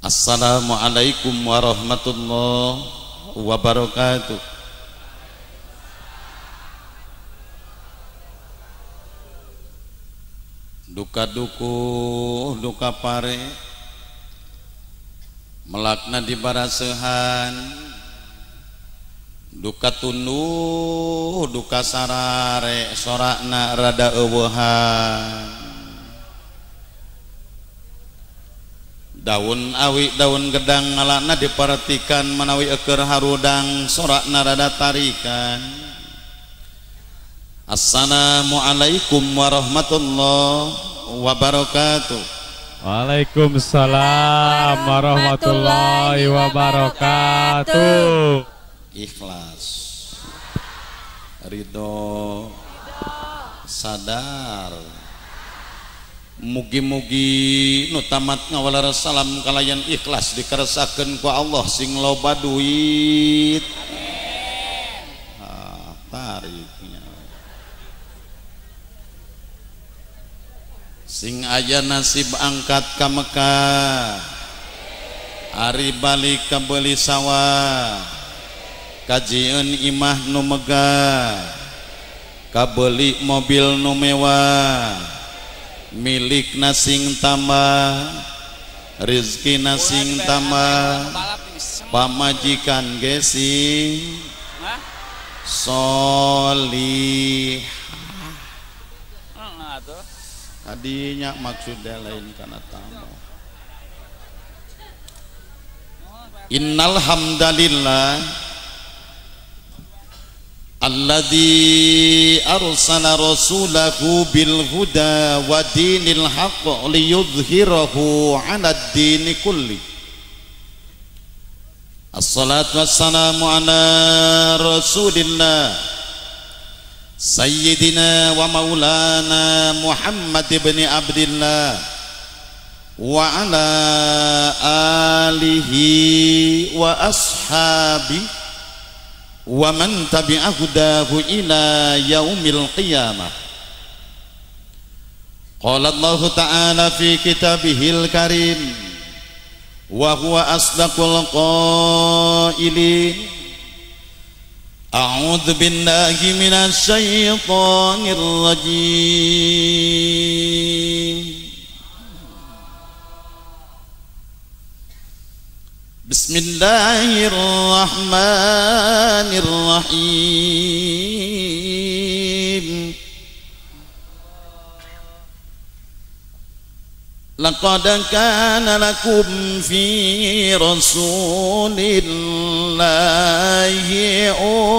Assalamualaikum warahmatullahi wabarakatuh. Duka duku duka pare melakna di barasehan, duka tunduh duka sarare sorakna rada eueuhan. Daun awi daun gedang ngalakna diperhatikan menawi eker harudang sorakna rada tarikan. Assalamualaikum warahmatullahi wabarakatuh. Waalaikumsalam warahmatullahi wabarakatuh. Ikhlas, ridho, sadar. Mugi-mugi nu tamat ngawala salam kalayan ikhlas dikeresakeun ku Allah sing loba duit. Tariknya sing aya nasib angkat ka Mekah, ari balik ka beuli sawah, kajieun imah nu megah, ka beuli mobil nu mewah, milik nasing tambah, rezeki nasing tambah, pamajikan gesing solih. Tadinya maksudnya lain karena tamu. Innal hamdalillah alladzi arsala rasulahu bil huda wa dinil haqq liyudhhirahu 'alad dini kulli. Assalatu wassalamu ala rasulillah Sayyidina wa maulana Muhammad ibn Abdillah wa ala alihi wa ashabi wa man tabi'ahudahu ila yaumil qiyamah. Qala Allah ta'ala fi kitabihil karim wa huwa asdaqul qailin. A'udzu billahi minasy syaithanir rajim. Bismillahirrahmanirrahim. Laqad kana lakum fi rasulillahi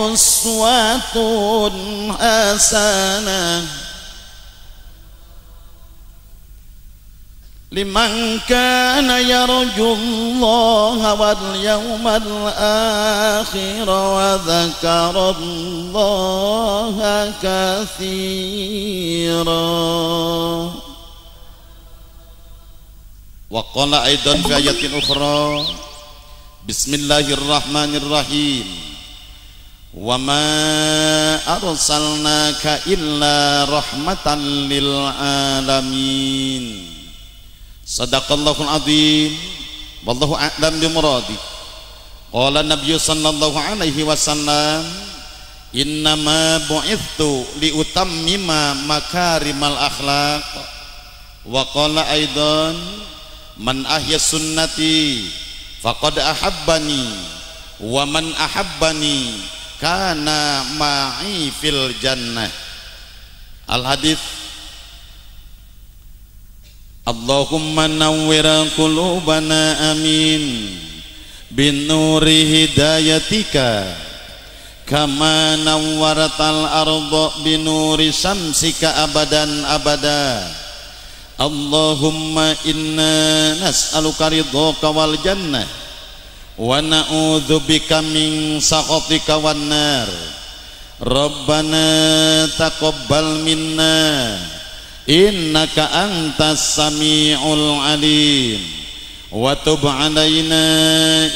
uswatun hasanah liman kana yarjullaha wal yawmal akhir wa dzakarallaha katsiran. Wa qala aidan fi ayatin ukhra bismillahirrahmanirrahim wa ma arsalnaka illa rahmatan lil alamin. Sadaqallahul azim wallahu a'lam bi muradi. Qala nabiyyu sallallahu alaihi wasallam innama bu'ithtu li utammima makarimal akhlaq. Wa qala aidan man ahya sunnati faqad ahabbani wa man ahabbani kana ma'i fil jannah. Al hadits. Allahumma nawwir qulubana amin bin nuri hidayatika kama nawwaratal arda bin nuri syamsika abadan abada. Allahumma inna nas'aluka ridhaka wal jannah wa na'udzubika min sakhatika wan nar. Rabbana taqabbal minna innaka antas sami'ul alim wa tub 'alaina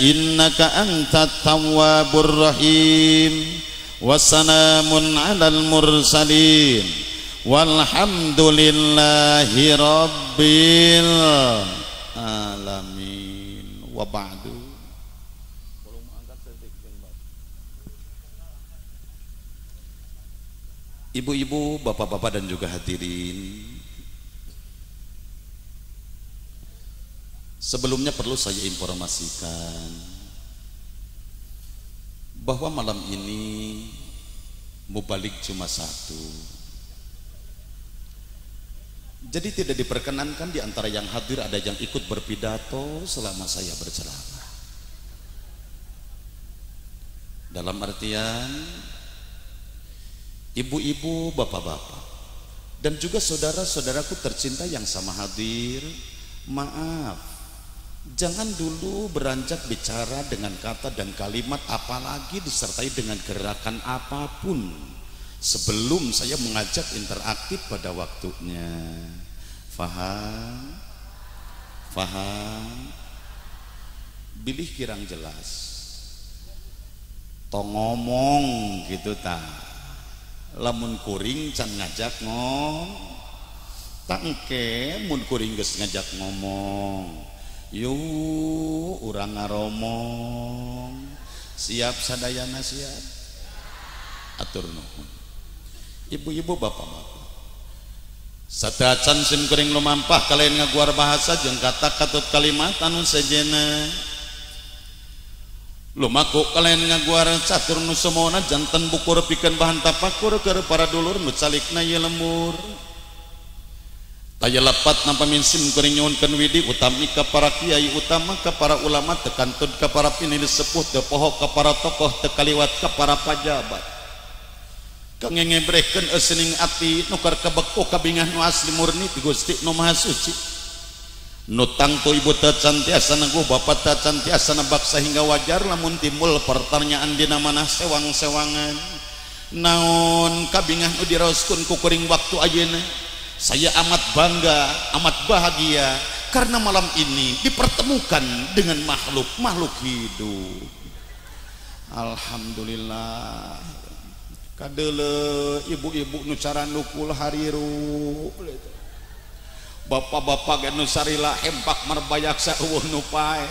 innaka antat tawwabur rahim. Wassalamun 'alal mursalin walhamdulillahi rabbil alamin. wa ba'du. Ibu-ibu, bapak-bapak dan juga hadirin, sebelumnya perlu saya informasikan bahwa malam ini mubalik cuma satu. Jadi tidak diperkenankan di antara yang hadir ada yang ikut berpidato selama saya berceramah. Dalam artian ibu-ibu, bapak-bapak dan juga saudara-saudaraku tercinta yang sama hadir, maaf, jangan dulu beranjak bicara dengan kata dan kalimat apalagi disertai dengan gerakan apapun sebelum saya mengajak interaktif pada waktunya. Faham? Faham? Bilih kirang jelas. Tong ngomong gitu ta. Lamun kuring can ngajak ngomong. Tangke mun kuring geus ngajak ngomong. Yuk urang ngaromong. Siap sadayana siap. Atur nuhun. Ibu-ibu, bapak-bapak, sadacan sim kuring lumampah kalian ngaguar bahasa jeung kata katut kalimat anu sejenna lumaku kalian ngaguar catur nu semona janten bukur pikeun bahan tapakur keur para dulur nu calikna ieu lemur taya lepat nampa minsim kuring nyuhunkeun widi utami ka para kiai utama ka para ulama tekantun ka para pinili sepuh teu poho ka para tokoh teu kaliwat ka para pajabat kang ngebrehkeun eueuning ati nukar kabeku kabingah nu asli murni ti Gusti nu Maha Suci nu tangtu ibu teu cantiasa neguh bapak teu cantiasa nebak sehingga wajar lamun timbul pertanyaan dina manah sewang-sewangan naon kabingah nu diraoskeun ku kuring waktu ayeuna. Saya amat bangga, amat bahagia karena malam ini dipertemukan dengan makhluk-makhluk hidup. Alhamdulillah. Kadeule ibu-ibu nu cara nukul hariru, bapak-bapak ge nu sarila hempak marbayak saeueuh nu paeh.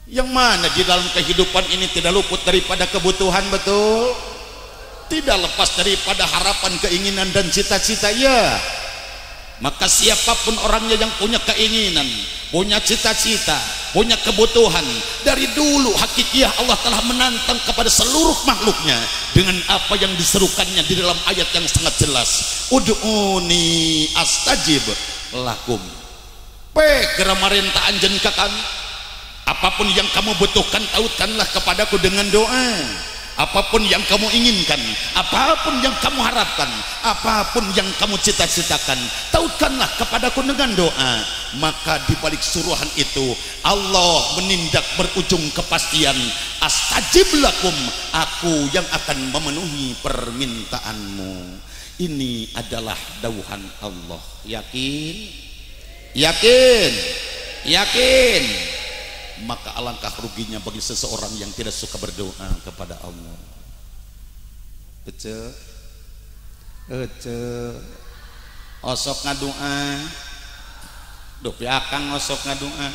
Yang mana di dalam kehidupan ini tidak luput daripada kebutuhan, betul? Tidak lepas daripada harapan, keinginan dan cita-cita, ya. Maka siapapun orangnya yang punya keinginan, punya cita-cita, punya kebutuhan, dari dulu hakikiah Allah telah menantang kepada seluruh makhluknya dengan apa yang diserukannya di dalam ayat yang sangat jelas, ud'uni astajib lakum. Gera marenta anjeun ka kami, apapun yang kamu butuhkan tautkanlah kepadaku dengan doa. Apapun yang kamu inginkan, apapun yang kamu harapkan, apapun yang kamu cita-citakan, tautkanlah kepadaku dengan doa. Maka di balik suruhan itu Allah menindak berujung kepastian, astajib lakum, aku yang akan memenuhi permintaanmu. Ini adalah dauhan Allah. Yakin? Yakin? Yakin? Maka alangkah ruginya bagi seseorang yang tidak suka berdoa kepada Allah. Ece osok ngadoa duh piakang osok ngadoa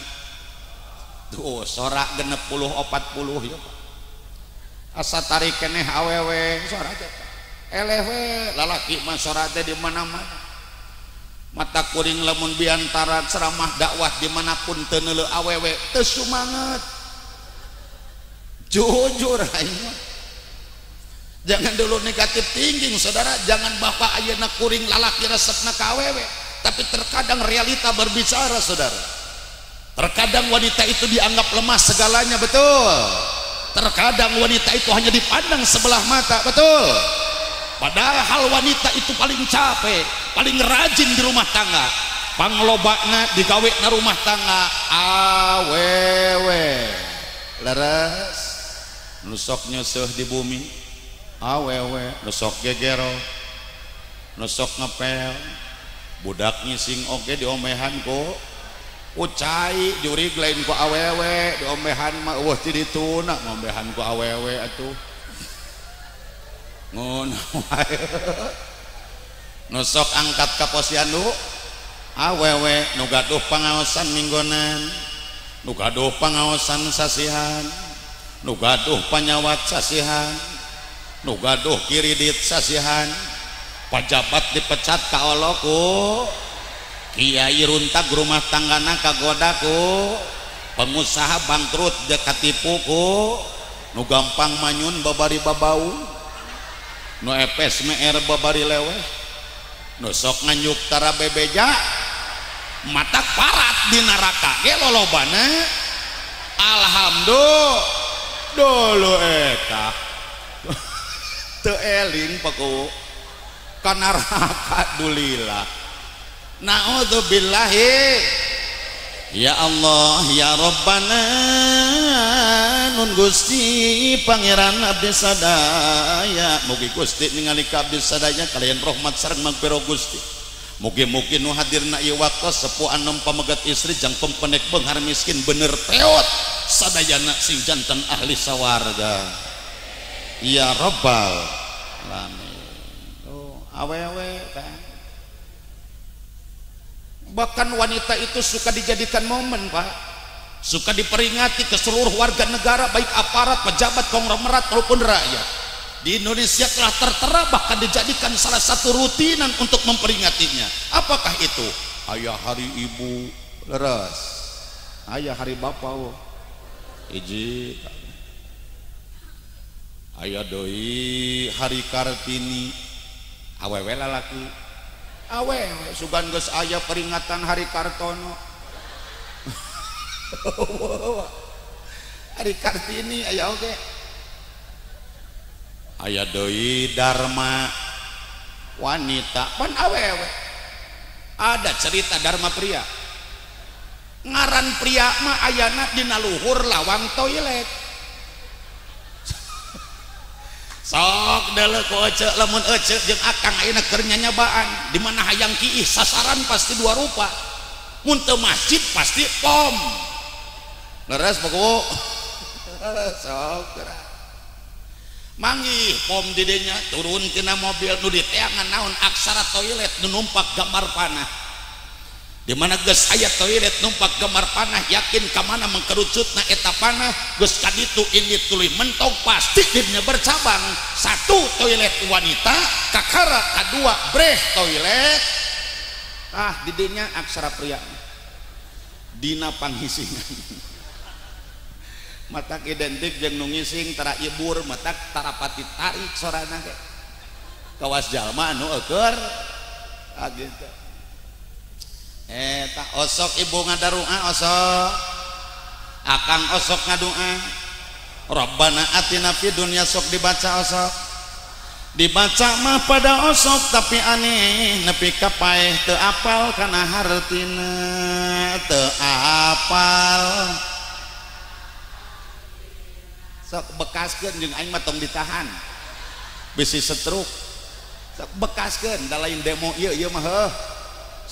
tuh sorak 60 40 ya asa tarik keneh awewe sorak teh elewe lalaki mah sorak teh di mana-mana. Mata kuring lamun biantara ceramah dakwah dimanapun teu neuleuh awewe teu sumanget. Jujur aing. Jangan dulu negatif thinking saudara, jangan bapak ayeuna kuring lalaki resepna ka awewe, tapi terkadang realita berbicara saudara. Terkadang wanita itu dianggap lemah segalanya, betul. Terkadang wanita itu hanya dipandang sebelah mata, betul. Padahal wanita itu paling capek, paling rajin di rumah tangga. Panglobana digawena rumah tangga awewe. Leres nusok nyeuseuf di bumi awewe, nusok gegero, nusok ngepel, budak ngising oge diomehan ku ucai jurig lain ku awewe, diomehan mah eueuh ti dituna ngombehan ku awewe atuh. Ngono wae. Nusok angkat ka posyandu awewe nu gaduh pangaosan minggonan, nu gaduh pangaosan sasihan, nu gaduh panyawat sasihan, nu gaduh kiridit sasihan, pajabat dipecat ka oloku, kiai runtak rumah tanggana kagodaku, pengusaha bangkrut katipuku, nu gampang manyun babari babau, nu epes meer babari leweh, nu sok nganjuk tara bebeja mata parat di neraka ge lolobana. Alhamdulillah dulu eta teu eling paku ka neraka dulila. Naudzubillahi. Ya Allah ya Rabbana nun Gusti pangeran abdi sadaya, mugi Gusti ningali ka abdi sadaya kalian rahmat sareng magpiro Gusti. Mugi-mugi nu hadirna ieu waktos sepuh anom pamegat istri jang pempenek beunghar miskin bener peot sadayana sing janten ahli sawarga. Ya Rabbal alamin. Oh, awewe kan. Bahkan wanita itu suka dijadikan momen, Pak, suka diperingati ke seluruh warga negara, baik aparat, pejabat, konglomerat maupun rakyat di Indonesia telah tertera, bahkan dijadikan salah satu rutinan untuk memperingatinya. Apakah itu? Ayah hari ibu leres, ayah hari bapak iji, ayah doi hari Kartini, awewe lalaki awewe sugan geus aya peringatan hari Kartono. Hari Kartini aya oge. Aya deui Dharma wanita pan awewe. Ada cerita Dharma pria. Ngaran pria mah ayana dina luhur lawang toilet. Sok deuleu ku ece lamun ece jeung akang ayeuna keur nyanyabaan di mana hayang kiih sasaran pasti dua rupa, mun teu masjid pasti pom leres pokok sok manggih pom di dinya turun tina mobil nu diteangan naon aksara toilet nu numpak gambar panah, di mana geus aya toilet numpak gambar panah yakin ka mana mengkerucutna eta panah geus kaditu ini tuluy mentong pasti dirinya bercabang. Satu toilet wanita, kakara kadua breh toilet. Di dinya aksara pria dina panghisingan. Matak identik jeung nu ngising tara ibur, matak tarapati tarik sorana ge kawas jalma anu eukeur gitu. Tak osok ibu ngadarua osok, akang osok ngadua. Rabbana atina fid dunya sok dibaca osok, dibaca mah pada osok tapi aneh nepi ka paeh teu apal kana hartina teu apal. Sok bekaskeun jeung aing mah tong ditahan bisi setruk, sok bekaskeun da lain demo ieu mah heuh.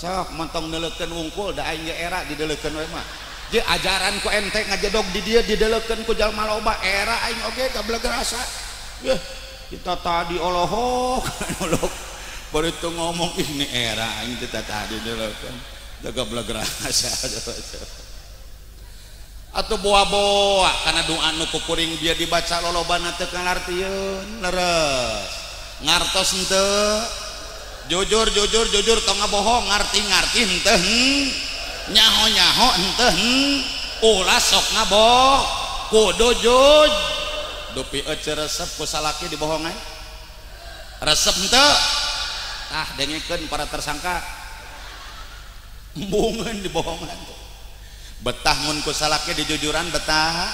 Sok mentong neleukeun wungkul da aing ge era dideleukeun we mah. Je ajaran ku ente ngajedog di dia dideleukeun ku jalma loba era aing oge kableg rasa. Yeuh, kita tadi olohok olok baru itu ngomong ini era aing kita tadi dideleukeun. Da kableg rasa. Atuh boa-boa kana doa nu kuring dia dibaca lolobana teu kangartieun leres. Ngartos henteu jujur tong ngabohong ngarti henteu nyaho henteu ulah sok ngaboh kudu juj dupi ece resep ku salaki dibohongan resep henteu dengekeun para tersangka embungeun dibohongan betah mun ku salaki dijujuran betah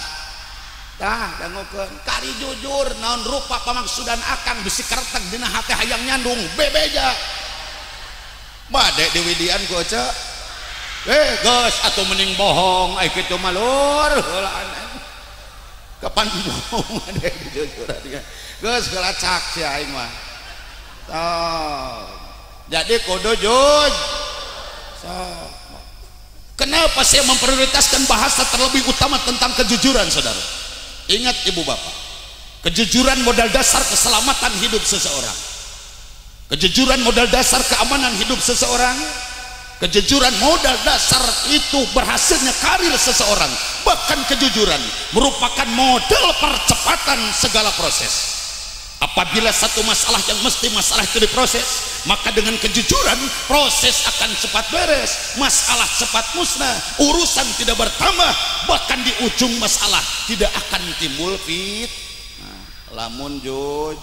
dangukeun kari jujur naon rupa pamaksudan akang bisi kertek dina hate hayang nyandung bebeja bade diwidian ku ece geus atuh mending bohong ai kitu malur heulaan kapan bohong ade dijujuran geus gelacak si aing mah jadi kudu jujur. Kenapa saya memprioritaskan bahasa terlebih utama tentang kejujuran, saudara? Ingat ibu bapak, kejujuran modal dasar keselamatan hidup seseorang, kejujuran modal dasar keamanan hidup seseorang, Kejujuran modal dasar itu berhasilnya karir seseorang. Bahkan kejujuran merupakan modal percepatan segala proses. Apabila satu masalah yang mesti masalah itu diproses, maka dengan kejujuran proses akan cepat beres, masalah cepat musnah, urusan tidak bertambah, bahkan di ujung masalah tidak akan timbul lamun jud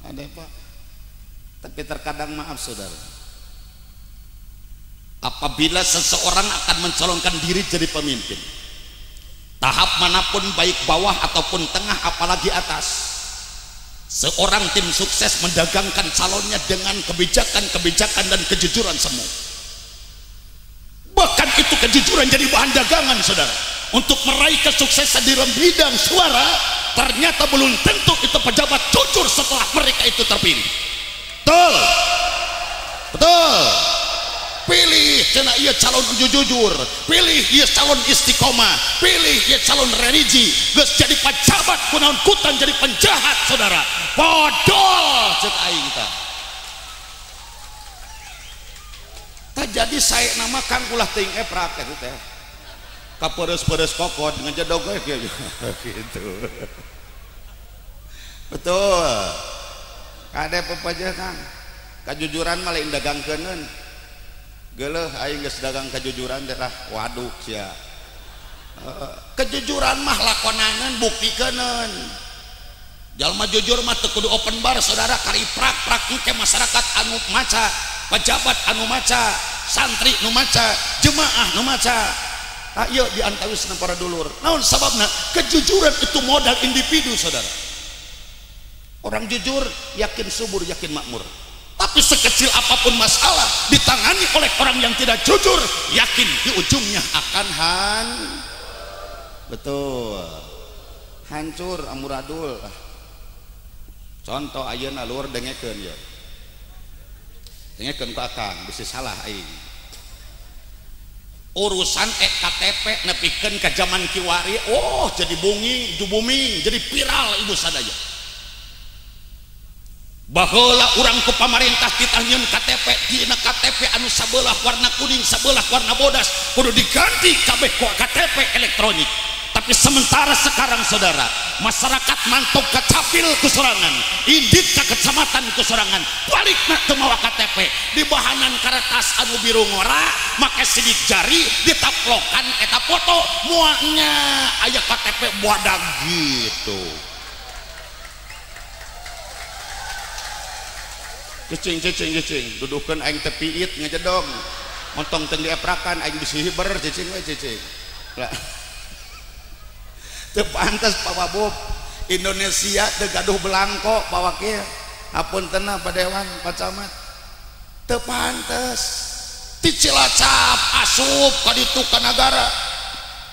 ada Pak. Tapi terkadang maaf saudara, apabila seseorang akan mencalonkan diri jadi pemimpin, tahap manapun baik bawah ataupun tengah apalagi atas, seorang tim sukses mendagangkan calonnya dengan kebijakan-kebijakan dan kejujuran semu. Bahkan itu kejujuran jadi bahan dagangan saudara. Untuk meraih kesuksesan di dalam bidang suara, ternyata belum tentu itu pejabat jujur setelah mereka itu terpilih. Betul. Pilih cina ia calon jujur, pilih ia calon istiqomah, pilih ia calon religi, geus jadi pejabat kunaon kutan jadi penjahat saudara. Bodol cek aing tah. Tak jadi saya nama Kang ulah teuing eprak eta teh. Kapereus-pereus kokot ngejodog we gitu. Betul. Kade pepaja Kang. Kajujuran mah lain dagangkeun. Geuleuh aing geus dagang kejujuran teh lah waduk sia. Kejujuran mah lakonaneun buktikeun. Jalma jujur mah teu kudu open bar saudara, kari prak-prak ke masyarakat anu maca, pejabat anu maca, santri nu maca, jemaah nu maca. Ayo diantawisna para dulur. Naon sababna? Kejujuran itu modal individu saudara. Orang jujur yakin subur, yakin makmur. Tapi sekecil apapun masalah ditangani oleh orang yang tidak jujur, yakin di ujungnya akan betul hancur amuradul. Contoh ayeuna luar dengekeun ya. Dengekeun ku akang bisi salah aing. Urusan KTP nepikeun ka zaman kiwari, jadi booming, jadi viral ibu sadaya. Baheula urang ku pamarintah ditanyieun KTP, dina KTP anu sabelah warna kuning, sabelah warna bodas, kudu diganti kabeh ku KTP elektronik. Tapi sementara sekarang saudara, masyarakat mantok kecapil kesorangan, indit ke kecamatan kesorangan, balik nak temawa KTP, di bahanan kertas anu biru ngora, make sidik jari, ditaplokan eta foto, muanya aya KTP buadag gitu. Cicing, dudukeun aing teh piit ngajedog, montong teu dieprakan aing bisi hiber cicing we cicing. Lah teu pantes Pak Wabub, Indonesia teu gaduh belangko Pak Wakil. Hapuntenna Pak Dewan, Pak Camat. Teu pantes. Ti Cilacap asup ka ditu ka nagara.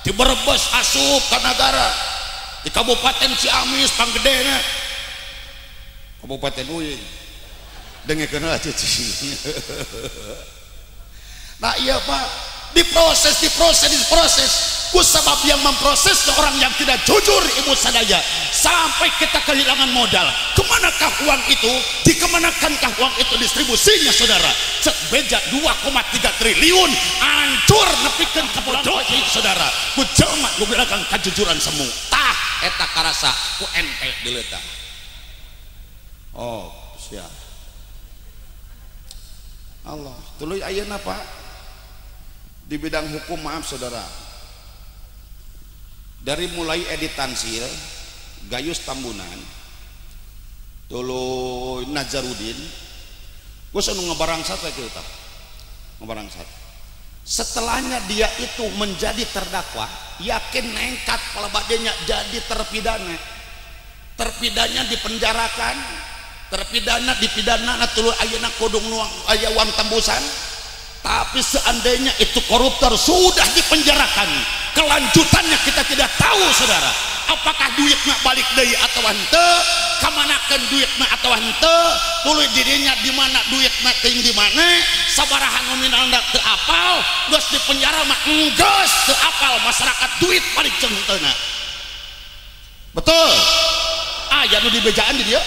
Ti Brebes asup ka nagara. Di Kabupaten Ciamis panggedena. Kabupaten Uying. Dengekeun heula cicing. Nah iya Pak, diproses. Kusabab yang memproses orang yang tidak jujur ibu sadaya, sampai kita kehilangan modal. Kemanakah uang itu? Dikemanakanкah uang itu distribusinya saudara? Cek beja 2,3 triliun hancur nepikeun kabodohan saudara. Ku jelema nu belagang kejujuran semu. Tah eta karasa ku ente dileutah. Oh, siap. Allah, tuluy ayeuna Pak di bidang hukum maaf saudara. Dari mulai Edi Tansil, Gayus Tambunan, tuluy Nazarudin, gue selalu ngebarangsat kayak gitu, ngebarangsat. Setelahnya dia itu menjadi terdakwa, yakin nengkat kalau badenya jadi terpidana dipenjarakan, terpidana dipidana tuluy ayeuna kudung nuang aya uang tembusan. Tapi seandainya itu koruptor sudah dipenjarakan, kelanjutannya kita tidak tahu saudara. Apakah duitnya balik deui atawa henteu, kamanakeun duitna atawa henteu, tuluy dirinya di mana duitna teuing di mana, sabaraha nominalna teu apal, geus dipenjara mah enggeus teu apal masyarakat duit balik jeung henteuna. Betul. Aya nu dibejaan di dieu.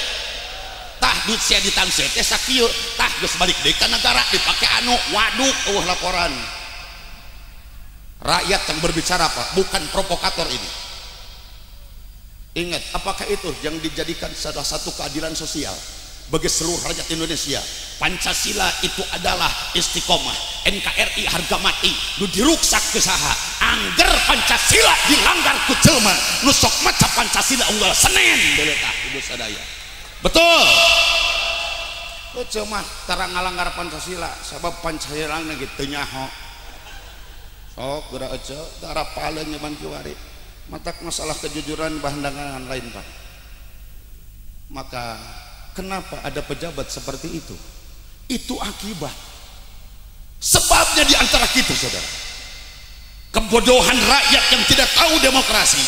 tah duit sia ditangse teh sakieu tah geus balik deui ka negara dipake anu waduk laporan. Rakyat yang berbicara Pak, bukan provokator ini. Ingat, apakah itu yang dijadikan salah satu keadilan sosial bagi seluruh rakyat Indonesia? Pancasila itu adalah istiqomah, NKRI harga mati, nu diruksak ke saha angger Pancasila dilanggar ku jelema nu sok maca Pancasila unggal Senen deuleu tah ibu sadaya. Betul. Cuma tara ngalanggar Pancasila sabab Pancasila na kitu nyaho. Sok geura ece tara paleun nyaman kiwari. Matak masalah kejujuran bahandangan lain Pak. Maka kenapa ada pejabat seperti itu? Itu akibat. Sebabnya di antara kita saudara, kebodohan rakyat yang tidak tahu demokrasi.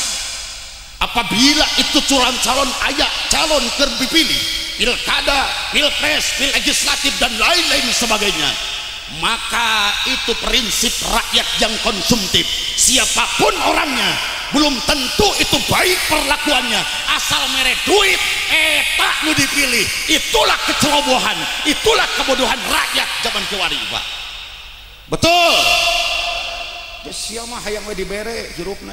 Apabila itu calon ayah calon dipilih pilkada, pilpres, pil legislatif dan lain-lain sebagainya, maka itu prinsip rakyat yang konsumtif. Siapapun orangnya belum tentu itu baik perlakuannya, asal mere duit tak nu dipilih. Itulah kecerobohan, itulah kebodohan rakyat zaman kiwari Pak. Betul. Sia mah hayang we dibere hirupna.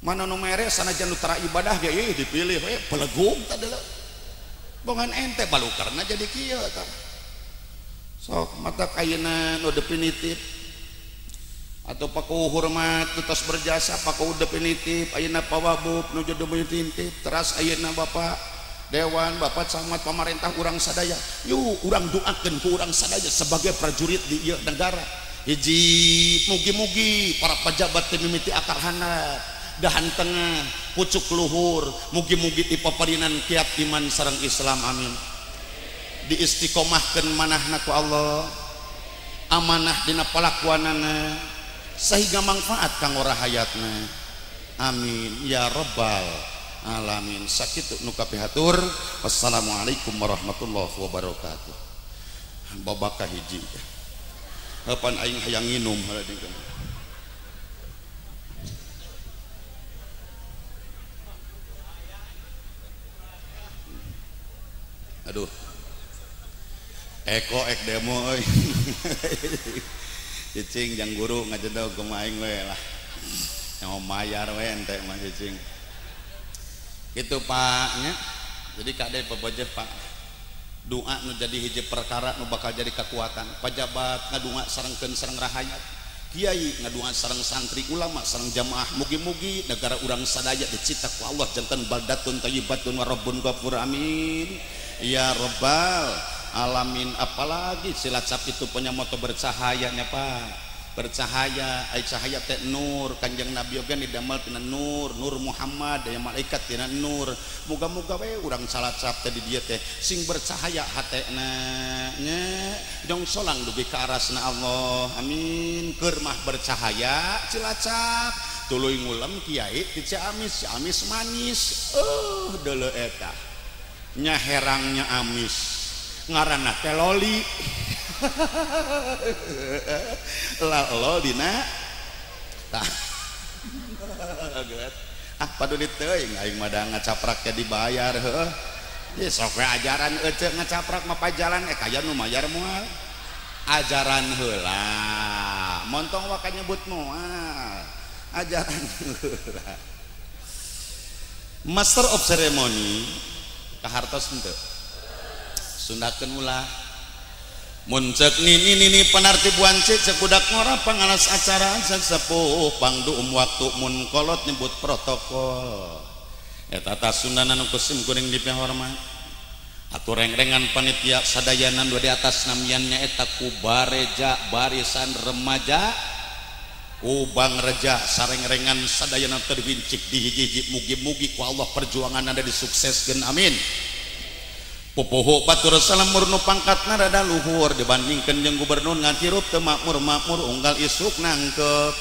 Mana nu mere sanajan nu tara ibadah ge dipilih we pelegung tadela. Bongan ente balukarna jadi kieu tah. Sok mata kayeuna nu definitif atau paku hormat tutas berjasa paku definitif ayeuna pawabub nu definitif teras ayeuna Bapak Dewan Bapak Camat pemerintah urang sadaya yuk urang doakeun ku urang sadaya sebagai prajurit di ieu negara hiji mugi-mugi para pejabat teu mimiti akar handap dahan tengah pucuk luhur mugi-mugi ti paparinan kiat iman sareng Islam amin diistiqomahkeun manahna ku Allah amanah dina palakuanana sehingga manfaat kanggo rahayatna amin ya rabbal alamin. Sakitu nu kapihatur. Wassalamualaikum warahmatullahi wabarakatuh. Babaka hiji kapan aing hayang nginum haladikeun. Aduh eko ek demo euy. Cicing jang guru ngajedog ke maing we lah. Yang mayar we ente mah cicing. Gitu Pak nya. Jadi kade pebojeh Pak. Doa nu jadi hiji perkara nu bakal jadi kekuatan. Pejabat ngadua sarengkeun sareng rahayat. Kiai ngadua sareng santri ulama sareng jamaah mugi-mugi negara urang sadaya dicipta ku Allah janten baldatun thayyibatun wa rabbun ghafur amin. Ya rabbal alamin. Apalagi Cilacap itu punya moto bercahayanya Pak. Bercahaya ai cahaya teh nur Kanjeng Nabi oge didamel tina nur Muhammad aya malaikat tina nur. Muga-muga we urang Cilacap teh di dieu teh sing bercahaya hatena nya jong solang dugi ka arasna Allah amin. Keur mah bercahaya Cilacap tuluy ngulem kiai ti Ciamis Ciamis manis deuleu eta nya herangnya amis ngaranna teh loli. Lol dina tah paduli teuing aing mah da ngacaprak teh dibayar heuh. Ye sok we ajaran ece ngacaprak mah pajalan kaya nu mayar moal. Ajaran heula. Montong wa nyebut moal. Ajaran heula. Master of ceremony kahartos henteu. Sundakeun ulah. Mun ceuk nini panarti buancik cek budak ngora pangalas acara sesepuh pangdu waktu mun kolot nyebut protokol eta tah sundanan nu kusim kuring dipehormat atur reng-rengan panitia sadayanan di atas namiannya eta ku bareja barisan remaja ubang reja sareng-rengan sadayana terbincik di hiji-hiji mugi-mugi ku Allah perjuangan ada disukseskeun amin. Pupuhu batur salam murnu pangkatna rada luhur dibandingkeun jeung gubernur ngantirup teu makmur unggal isuk nangkep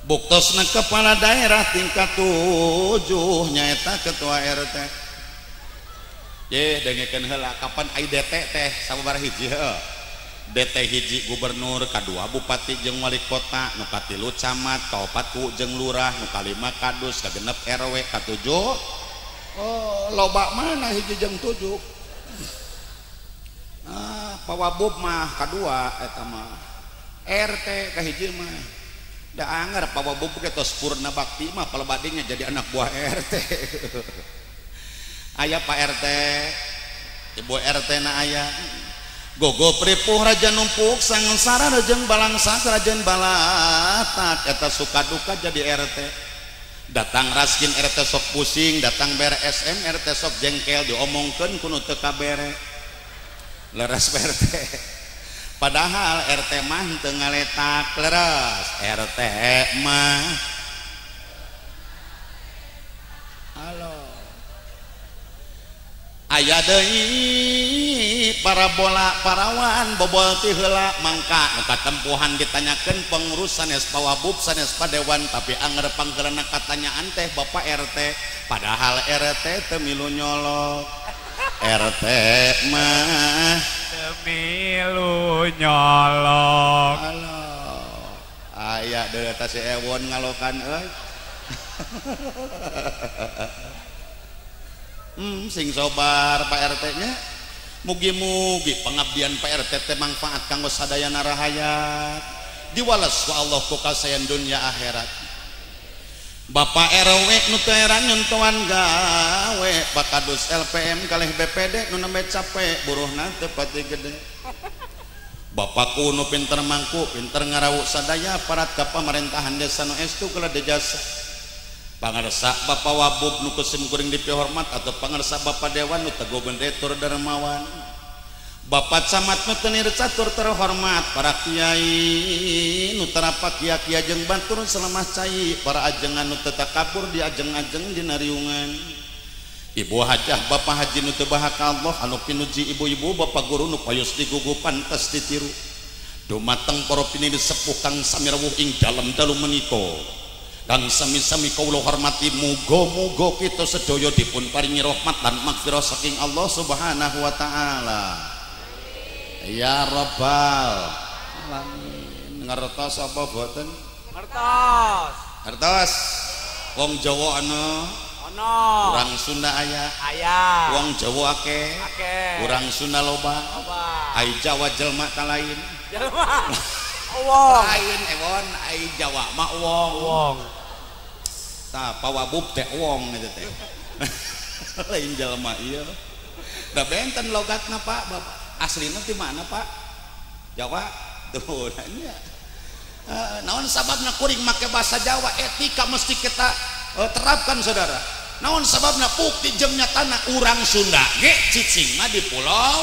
buktosna kepala daerah tingkat 7 nyaeta ketua RT ye dengekeun heula kapan ai DT teh sababaraha hiji heuh DT hiji gubernur kadua bupati jeung wali kota nu katilu camat kaopat ku jeung lurah nu kalima kadus kagenep RW ka7 Oh loba mana hiji jeung 7 pawabub mah kadua eta mah RT kahiji mah da anger pawabub ge tos purna bakti mah palebadingnya jadi anak buah RT aya Pak RT Ibu RT na aya gogo pripuh raja numpuk sangsara rajeng balangsa kerajaan balatat eta suka duka jadi RT datang raskin RT sok pusing datang bere SM RT sok jengkel diomongkeun kuno teu kabere leres RT padahal RT mah teu ngaletak leres RT mah halo aya deui parabola parawan bobol ti heula mangka nu katempuhan ditanyakeun pengurus sanes pawabub sanes padewan tapi anger panggeulna katanyaan teh Bapak RT padahal RT teu milu nyolok RT mah teu milu nyolok halo aya deui eta si Ewon ngalokan euy sing sobar Pak RT nya mugi-mugi pengabdian Pak RT teh manfaat kanggo sadayana rahayat diwales ku Allah ku kasayan dunya akhirat Bapak RW nu teu heran nyontohan gawe pakadus LPM kalih BPD nu nembe capek buruhna teu pati gede Bapakku nu pinter mangku pinter ngarawu sadaya aparat ka pamerintahan desa nu estu kala dijasa pangarsa Bapak Wabub nu kesim kuring dipihormat atau pangarsa Bapak Dewan nu teguh bendetur dermawan Bapak Camat nu tenir catur terhormat para kiai nu terapak kia-kia jeung batur salamah cai para ajengan nu teu takabur di ajeng-ajeng dina riungan Ibu Hajah Bapak Haji nu teu bahaka Allah anu pinuji ibu-ibu Bapak guru nu payus digugupan tes ditiru dumateng para pinili sepuh kang sami rawuh ing dalem dalu menika kang sami-sami kawula hormati muga-muga kita sedaya dipun paringi rahmat dan magfirah saking Allah Subhanahu wa taala. Ya Rabbal alamin. Ngertos apa boten? ngertos Ngertos. Wong Jawa ana urang Sunda aya wong Jawa akeh urang Sunda loba ai Jawa jelma ta lain wong lain ewon ai Jawa mah wong tah pawabub teh wong eta teh lain jelema ieu da benten logatna Pak Bapak aslina ti mana Pak Jawa tuh nya naon sababna kuring make bahasa Jawa etika mesti kita terapkan saudara naon sababna bukti jeung nyatana urang Sunda ge cicing mah di pulau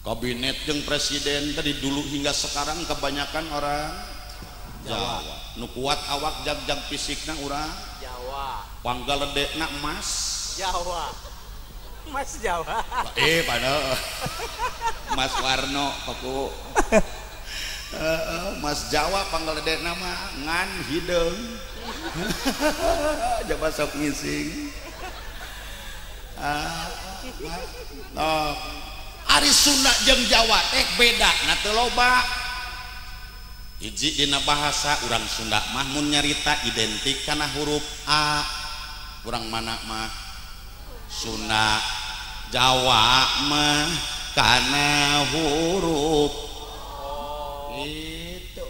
kabinet jeung presiden dari dulu hingga sekarang kebanyakan orang Jawa nu kuat awak jag-jag fisikna urang Jawa panggaledekna emas Jawa Mas Jawa padahal Mas Warno paku Mas Jawa panggaledekna mah ngan hideung coba sok ngising Ari Sunda jeung Jawa teh beda na teu loba hiji dina bahasa urang Sunda mah mun nyarita identik kana huruf A urang mana mah Sunda Jawa mah kana huruf itu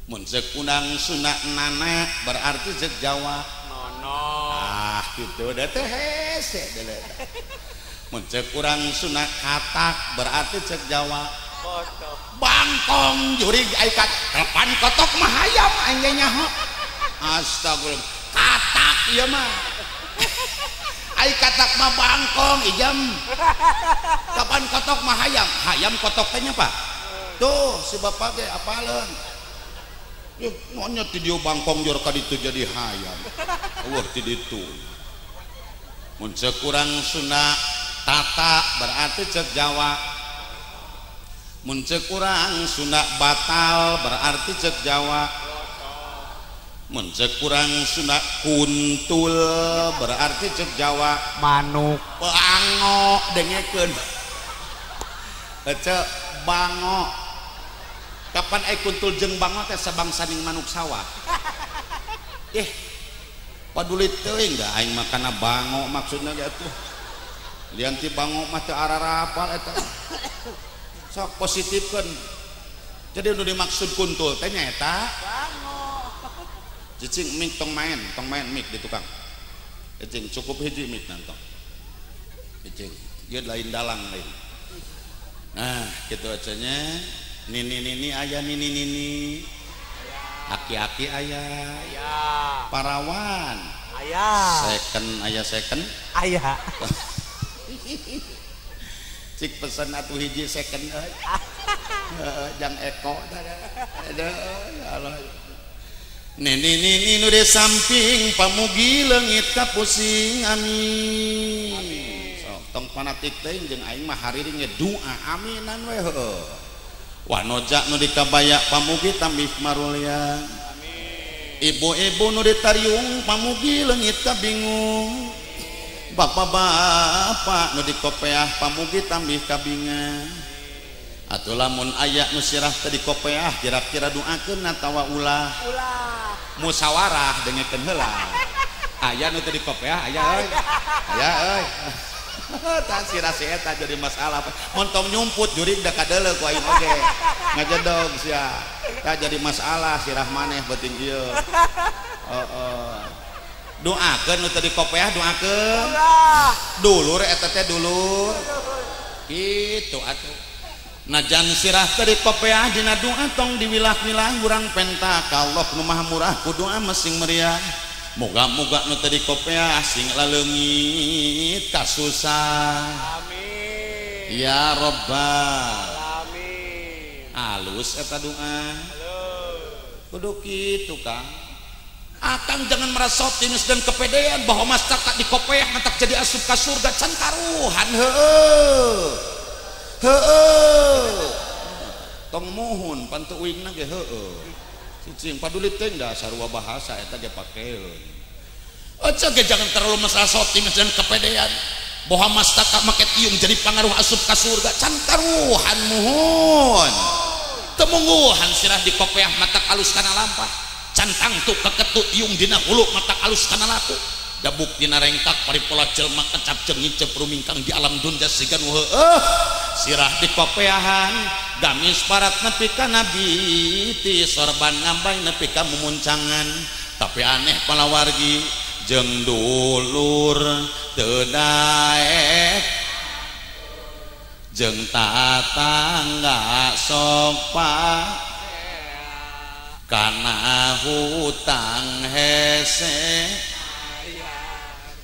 mun ceuk urang Sunda nana berarti ceuk Jawa nono kitu da teh hese deuleu mun ceuk urang Sunda katak berarti ceuk Jawa bangkong jurig ai kat kapan kotok mah hayam aing nyaho astagfirullah katak ieu mah ai katak mah bangkong ijam kapan kotok mah hayam kotok teh nya Pak tuh si bapak ge apaleun yeuh monya ti dieu bangkong jor ka ditu jadi hayam eueuh ti ditu mun ceuk urang Sunda tata berarti ceuk Jawa mun ceuk urang Sunda batal berarti ceuk Jawa mun ceuk urang Sunda kuntul berarti ceuk Jawa manuk bango dengekeun ceuk bango kapan kuntul jeung bango teh sabangsaning manuk sawah paduli teuing da aing makana bango maksudna gitu lian ti bango mah teu ararapal eta sok positifkeun jadi nu dimaksud kuntul teh nyaeta bango cicing mik tong main mik di tukang cicing cukup hiji mik nantong cicing ieu lain dalang lain nah gitu acanya nini aya nini aki-aki aya aya parawan aya second aya cik pesan atuh hiji second jang eko nini nu di samping pamugi leungit ka pusing amin sok tong fanatik teh jeung aing mah hariri ngedoa aminan we heueuh wanoja nu dikabaya pamugi tambih marulian ibu-ibu nu ditariung pamugi leungit ka bingung bapak-bapak nu dikopeah pamugi tambih kabingan atuh lamun aya nu sirah teh dikopeah kira-kira doakeun atawa ulah musyawarah dengekeun heula aya nu teh dikopeah aya euy tah sirah si eta jadi masalah montong nyumput jurig da kadeuleu ku aing oge ngajedog sia tah jadi masalah sirah maneh beuting ieu doakeun nu teh dikopeah doakeun dulur eta teh dulur kitu atuh najan sirah teh dikopeah dina doa tong diwilah-wilah urang pentak ka Allah nu Maha Murah ku doa mesing meriah moga-moga nu teh dikopeah sing laleungit kasusah amin ya rabbal amin alus eta doa kudu kitu Kang Akang jangan merasa optimis dan kepedean bahwa masyarakat dikopeah mantak jadi asup ka surga can karuhan tong mohon pantu uingna ge cicing paduli teh da sarua bahasa eta ge pakeun aja ge jangan terlalu merasa optimis dan kepedean bahwa masyarakat make iung jadi pangaruh asup ka surga can karuhan muhun temungguhan sirah dikopeah matak alus kana lampah cantang tuh keketut iung dina hulu mata alus kana laku dabuk dina rengkak paripola jelma kecap cengin ceprumingkang di alam dunya sigan sirah dikopeahan gamis parat nepi ka nabi ti sorban ngambay nepi ka mumuncangan tapi aneh palawargi jeung dulur teu daek jeung tatangga sok kana hutang hese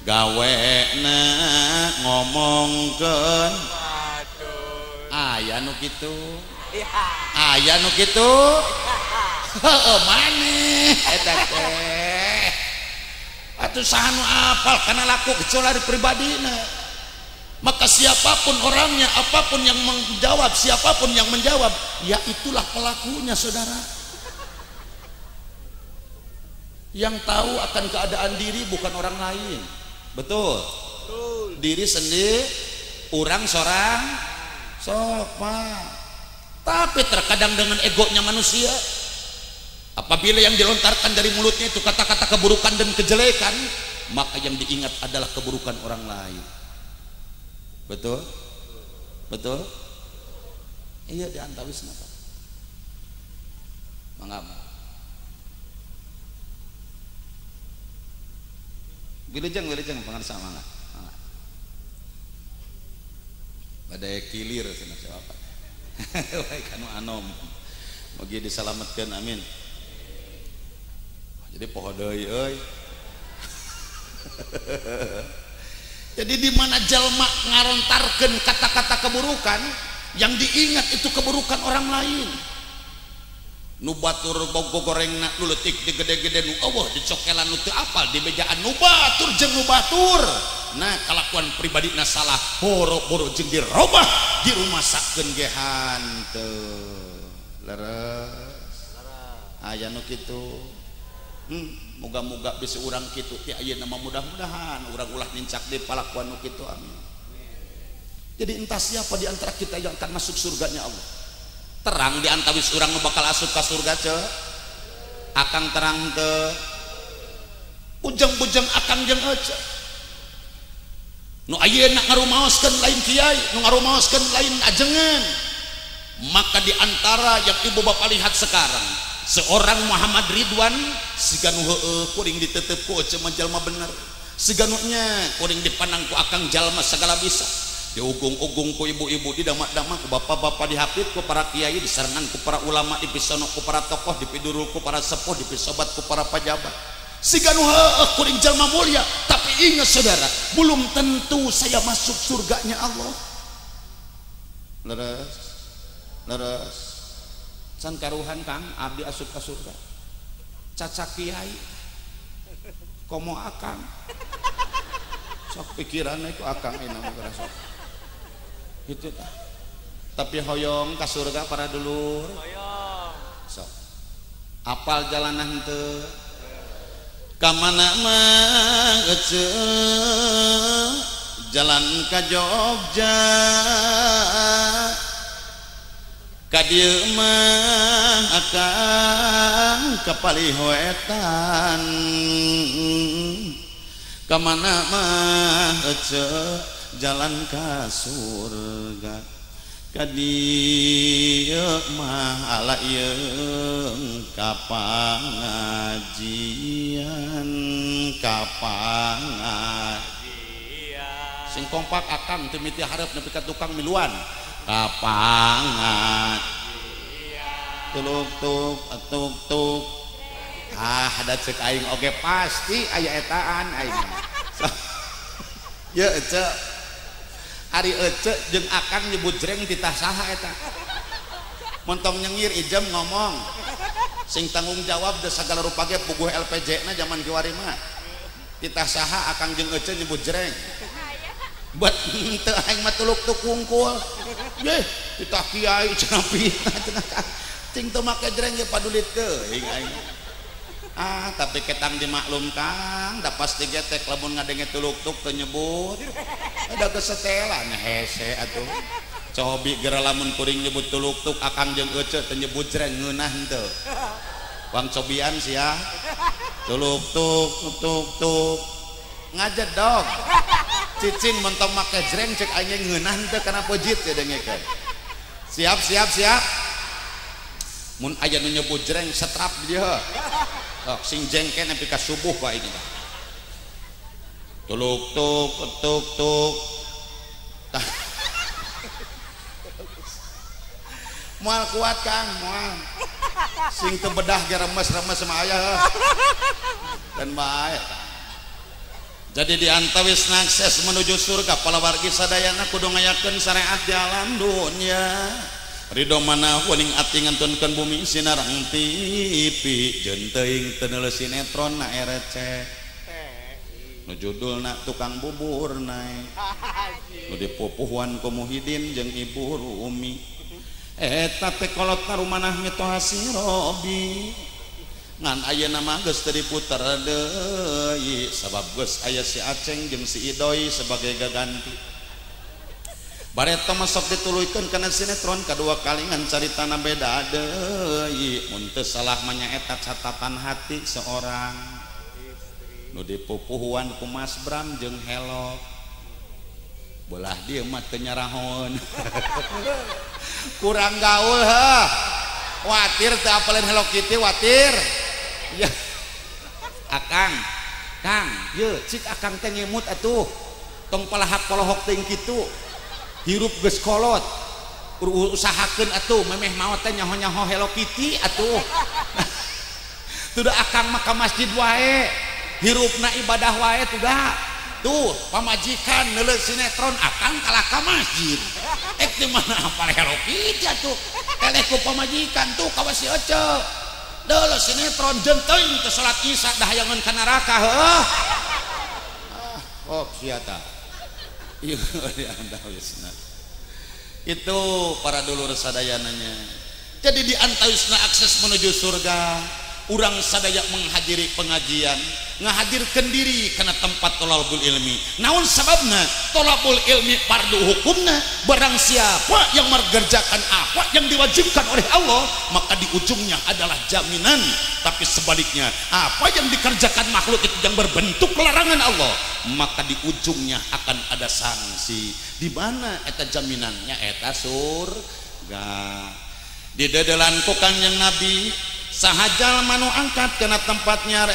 gawena ngomongkeun aya nu kitu aya nu kitu heueuh maneh eta teh atuh saha nu apal kana laku kecuali pribadina maka siapapun orangnya apapun yang menjawab siapapun yang menjawab ya itulah pelakunya saudara. Yang tahu akan keadaan diri bukan orang lain, betul? Diri sendiri, orang sorang, sopan. Tapi terkadang dengan egonya manusia, apabila yang dilontarkan dari mulutnya itu kata-kata keburukan dan kejelekan, maka yang diingat adalah keburukan orang lain. Betul? Betul? Iya diantawis napa? Mangga. Wilujeng pengarsa mangga. Badai kilir cenah siapa. Wae kanu anom. Mugi disalametkeun amin. Jadi poho deui euy. Jadi di mana jalma ngarontarkeun kata-kata keburukan, yang diingat itu keburukan orang lain. Nu batur bogo gorengna nu leutik digede-gede nu eueuh dicokelan nu teu apal di bejaan nu batur jeung nu batur. Nah kalakuan pribadina salah boro-boro jeung dirobah dirumasakeun ge hanteu. Leres. Aya nu kitu. Moga-moga bisa urang kitu ti ayeuna mah mudah-mudahan urang ulah nincak di palakuan nu kitu amin. Jadi entah siapa di antara kita yang akan masuk surganya Allah. Terang di antawis urang nu bakal asup ka surga ce akang terang teu ujang-bujang akang jeung ece nu ayeuna ngarumaoskeun lain kiai nu ngarumaoskeun lain ajengan. Maka diantara yang ibu bapak lihat sekarang seorang Muhammad Ridwan siganu heueuh kuring ditetep ku ece mah jalma bener, siganunya kuring dipandang ku akang jalma segala bisa, diugung-ugung ku ibu-ibu, didamak-damak ku bapak-bapak, dihapit ku para kiai, disarangan ku para ulama, dipisono ku para tokoh, dipidurul ku para sepuh, dipisobat ku para pejabat. Siganu heueuh kuring jalma mulia, tapi ingat saudara, belum tentu saya masuk surganya Allah. Leres can karuhan Kang abdi asup ka surga caca kiai komo akang sok pikiranna ku akang ini sok itu tah. Tapi hoyong ka surga para dulur hoyong sok apal jalanan teu ka mana mah ece jalan ka Jogja kadieu mah akang kapalihoetan ka mana mah ece jalan ka surga kadieu mah alayeung ka pangajian sing kompak akang teu miti hareup nepi ka tukang miluan kapangat tuluk-tuk tuk-tuk ada cek aing oge pasti aya etaan aing ya ece ari ece jeung akang nyebut jreng titah saha eta montong nyengir ijem ngomong sing tanggung jawab da sagala rupa ge puguh LPJ na zaman kiwari mah titah saha akang jeung ece nyebut jreng buat teu aing mah tuluk-tuk wungkul ye kita kiai cenah pina ting teu make jreng ge padulit teuing aing tapi ketang dimaklum Kang da pasti ge teh lamun ngadenge tuluk-tuk teu nyebut ada kesetelan hese atuh cobi geura lamun kuring nyebut tuluk-tuk akang jeung ece teu nyebut jreng ngeunah henteu wang cobian sia tuluk-tuk tuk-tuk ngajedog cicing mentong make jreng cek aing ngeunah teh kana pojit ya dengekeun siap mun aya nu nyebut jreng setrap di dieu sok sing jengken nepi ka subuh bae ini tuluk tuk tuk tuk moal kuat Kang moal sing teu bedah ge remes-remes mah aya dan bae. Jadi di antawis akses menuju surga palawargi sadayana kudu ngayakeun syariat jalan dunya ridho mana uning ati ngantunkeun bumi sinarang TV jeung teuing teu neuleus sinetron na RC nu judulna tukang bubur naik nu dipupuhuan ku Muhyiddin jeung Ibu Rumi eta teh kolotna rumanah mitohasi Robi ngan ayeuna mah geus teu diputer deui sabab geus aya si Aceng jeung si Idoy sebagai gaganti bareta masuk dituluykeun kana sinetron kadua kali ngan caritana beda deui mun teu salah mah nyaeta catatan hati seorang nu dipupuhuan ku Mas Bram jeung Helok belah dieu mah teu nyarahon kurang gaul heuh watir teu apaleun Hello Kitty watir ya akang Kang ye cik akang teh ngemut atuh tong palahak polohok teuing kitu hirup geus kolot usahakeun atuh memeh maot teh nyaho-nyaho Hello Kitty atuh teu da akang mah ka masjid wae hirupna ibadah wae teu da tuh pamajikan neuleus sinetron akang kalah ka masjid di mana apal Hello Kitty atuh eleh ku pamajikan tuh kawas si Ece deuleus sinetron jeung teuing teu salat Isya dah hayangeun ka neraka heuh sia tah ieu diantawisna itu para dulur sadayananya. Jadi di antawisna akses menuju surga urang sadaya menghadiri pengajian ngahadirkan diri karena tempat tolabul ilmi. Naon sababna? Tolabul ilmi fardu hukumna, barang siapa yang mengerjakan apa yang diwajibkan oleh Allah maka di ujungnya adalah jaminan. Tapi sebaliknya, apa yang dikerjakan makhluk itu yang berbentuk larangan Allah maka di ujungnya akan ada sanksi. Di mana eta jaminannya? Eta surga. Di dedelan ku Kanjeng Nabi sahajal manu angkat kena tempatnya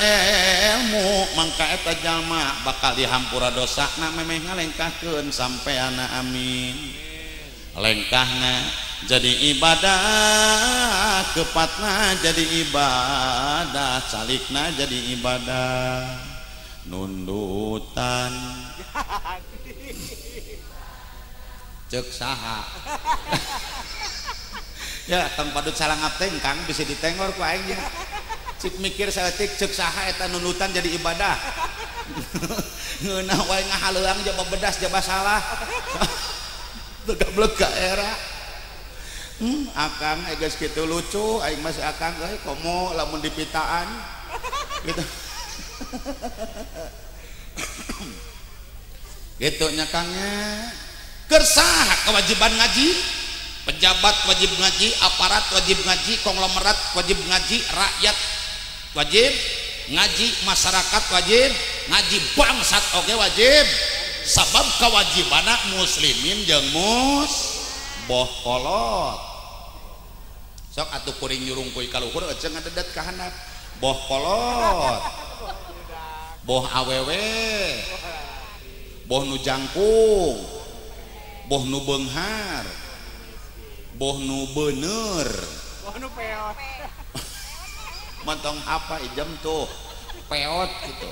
ilmu mangka eta jalma bakal dihampura dosana memeh ngalengkahkeun sampai anak amin. Lengkahna jadi ibadah, kepatna jadi ibadah, calikna jadi ibadah, nundutan cek saha ya tang padut salangap teh Kang bisa ditengor ku aing ya. Cik mikir saeutik ceuk saha eta nunutan jadi ibadah. Ngeunah wae ngahaleuang jaba bedas jaba salah. Tegablek ka era. Akang geus kitu lucu, aing masih akang euy komo lamun dipitaan. Gitu. Gitu nya Kangnya. Keur saha kewajiban ngaji? Pejabat wajib ngaji, aparat wajib ngaji, konglomerat wajib ngaji, rakyat wajib ngaji, masyarakat wajib ngaji, bangsat oke wajib. Sabab kewajibana muslimin jeung boh kolot. Sok atuh kuring nyurung kuy ka luhur eceung ngadedet ka handap. Boh kolot. Boh awewe. Boh nu jangkung. Boh nu beunghar. Boh nu bener, boh nu peot, mantong apa ijam tuh peot gitu.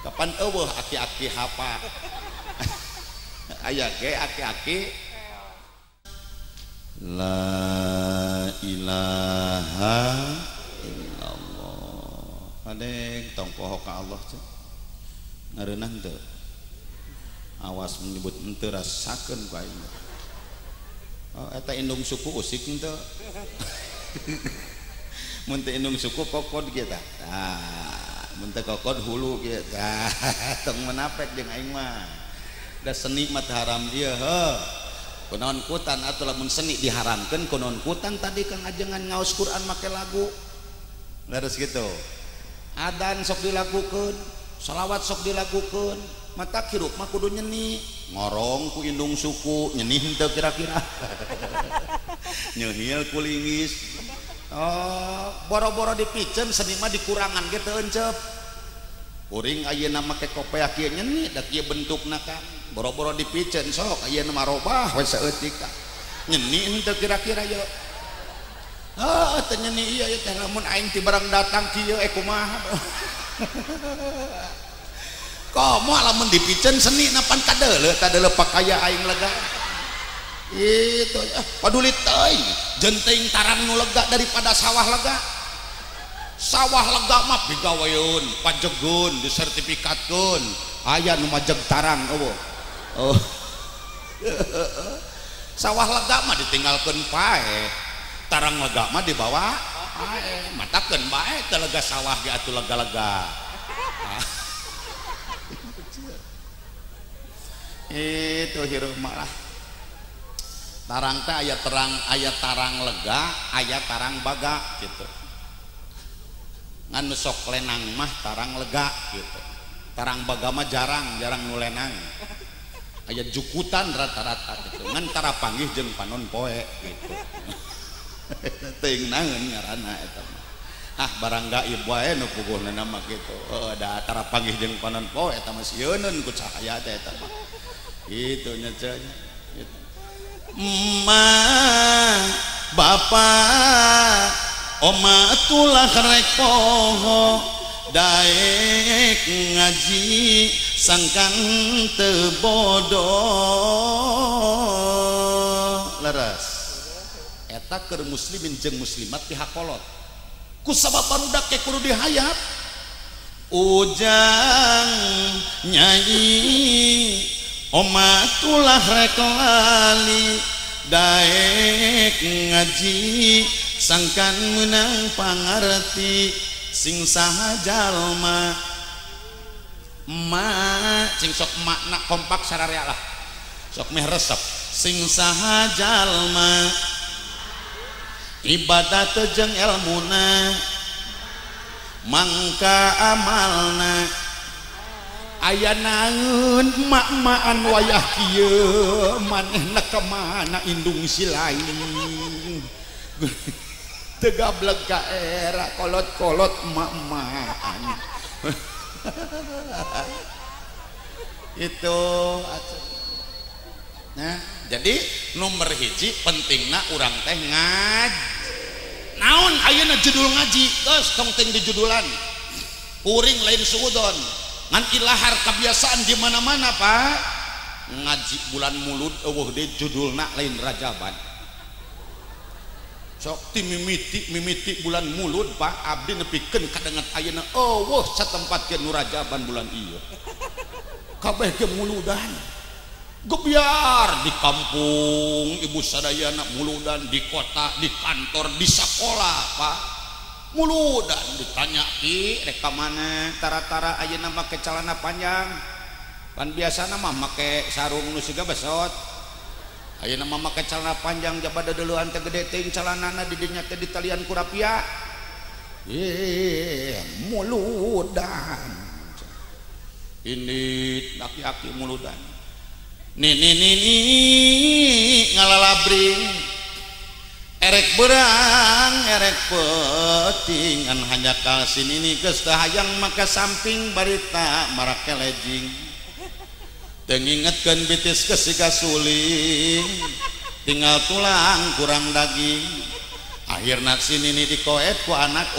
Kapan eueuh aki-aki hapa? Aya ge aki-aki. La ilaha illallah. Adeng tong poho ka Allah cek. Ngareunah teu. Awas menyebut henteu rasakeun ku aing. Oh, eta indung suku usik henteu. Mun teu indung suku kokod kieu tah. Tah, mun teu kokod hulu kieu tah. Tong menapek jeung aing mah. Da seni mah haram ieu heuh. Kunaon kutan atuh lamun seni diharamkeun kunaon kutan tadi Kang ajengan ngaos Quran make lagu. Leres gitu. Adan sok dilakukeun, shalawat sok dilakukeun. Mata kirup mah kudu nyeni, ngorong ku indung suku, nyeni henteu kira-kira. Nyeuhil ku lingis. Oh, boro-boro dipiceun seni mah dikurangan ge teu encep. Kuring ayeuna make kopiah kieu nyeni da kieu bentukna Kang. Boro-boro dipiceun sok ayeuna mah robah we saeutik Kang. Nyeni henteu kira-kira yeuh. Ah, teu nyeni ieu teh lamun aing ti barang datang kieu kumaha. Komo lamun dipiceun seni napan kadeuleu pakaya aing lega. Itu paduli teuing jenting tarang nu lega daripada sawah lega. Sawah lega mah digaweun, pajegeun, disertifikatkeun. Aya nu majeg tarang eueuh. Oh. Sawah lega mah ditinggalkeun pae. Tarang lega mah dibawa pae. Matakeun bae teu lega sawah ge atuh lega-lega. Itu hirup malah tarang teh aya tarang lega, aya tarang baga gitu. Ngan sok lenang mah tarang lega gitu. Tarang baga mah jarang nu lenang. Aya jukutan rata-rata gitu. Ngan tara panggih jeung panon poe gitu. Teuing naeun ngaranna eta mah. Ah barang gaib wae nu puguhna mah gitu. Da tara panggih jeung panon poe eta mah sieunun ku cahaya teh eta mah. Itu nyecanya gitu. Emak bapak oma tulah rek poho daek ngaji sangkan teu bodoh. Leres eta keur muslimin jeung muslimat dihakolot ku sabab barudak ke kudu dihayat. Ujang nyai oma tulah rek lali daek ngaji sangkan menang pangarti sing saha jalma ma sing sok makna kompak sararea lah sok meh resep sing saha jalma ibadah teu jeung elmuna mangka amalna aya naeun mak-makan wayah kieu manehna kemana indung si lain tegableg ka era kolot-kolot mak-makan itu nah jadi nomor hiji pentingna urang teh ngaji naon ayeuna judul ngaji geus tong teh dijudulan kuring lain suudon ngan ilahar kebiasaan di mana-mana Pak ngaji bulan mulud eueuh deui judulna lain Rajaban sok ti mimiti bulan mulud Pak abdi nepikeun kadenget ayeuna eueuh satempat ke nu Rajaban bulan ieu kabeh ge muludan gebiar di kampung ibu sadayana muludan di kota di kantor di sekolah Pak muludan ditanya ki rek ka mana tara-tara ayeuna make celana panjang pan biasana mah make sarung nu siga besot ayeuna mah make celana panjang jabada deulean teh gede teuing celanana di dinya teh ditalian ku rapia muludan ini laki-laki muludan Ni ngalalabring erek berang erek peting an hanya kalsin ini geus teu hayang maka samping barita marake lejing teu ngingetkeun bitis geus siga suling tinggal tulang kurang daging akhirna sini ini dikoet ku anak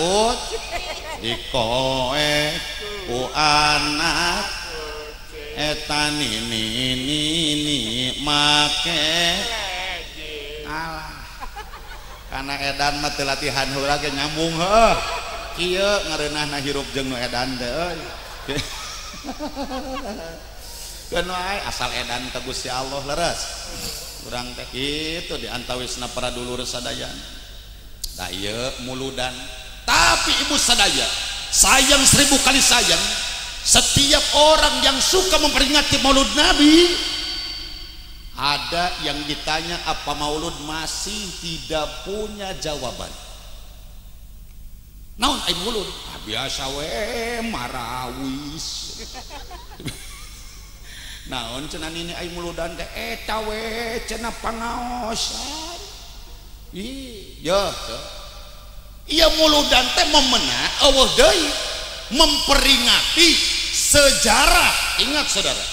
dikoet ku anak eta nini make alah karena edan mah teu latihan heula ge nyambung heuh kieu ngareunahna hirup jeung nu edan teh keun wae asal edan ka Gusti Allah leres urang teh kitu di antawisna para dulur sadayana da ieu muludan tapi ibu sadaya sayang 1000 kali sayang setiap orang yang suka memperingati maulud Nabi ada yang ditanya apa maulud masih tidak punya jawaban naon ai maulud biasa we marawis naon cenah ini ai mauludan teh eta we cenah pangaosan iya mauludan teh memena eueuh deui memperingati sejarah. Ingat saudara,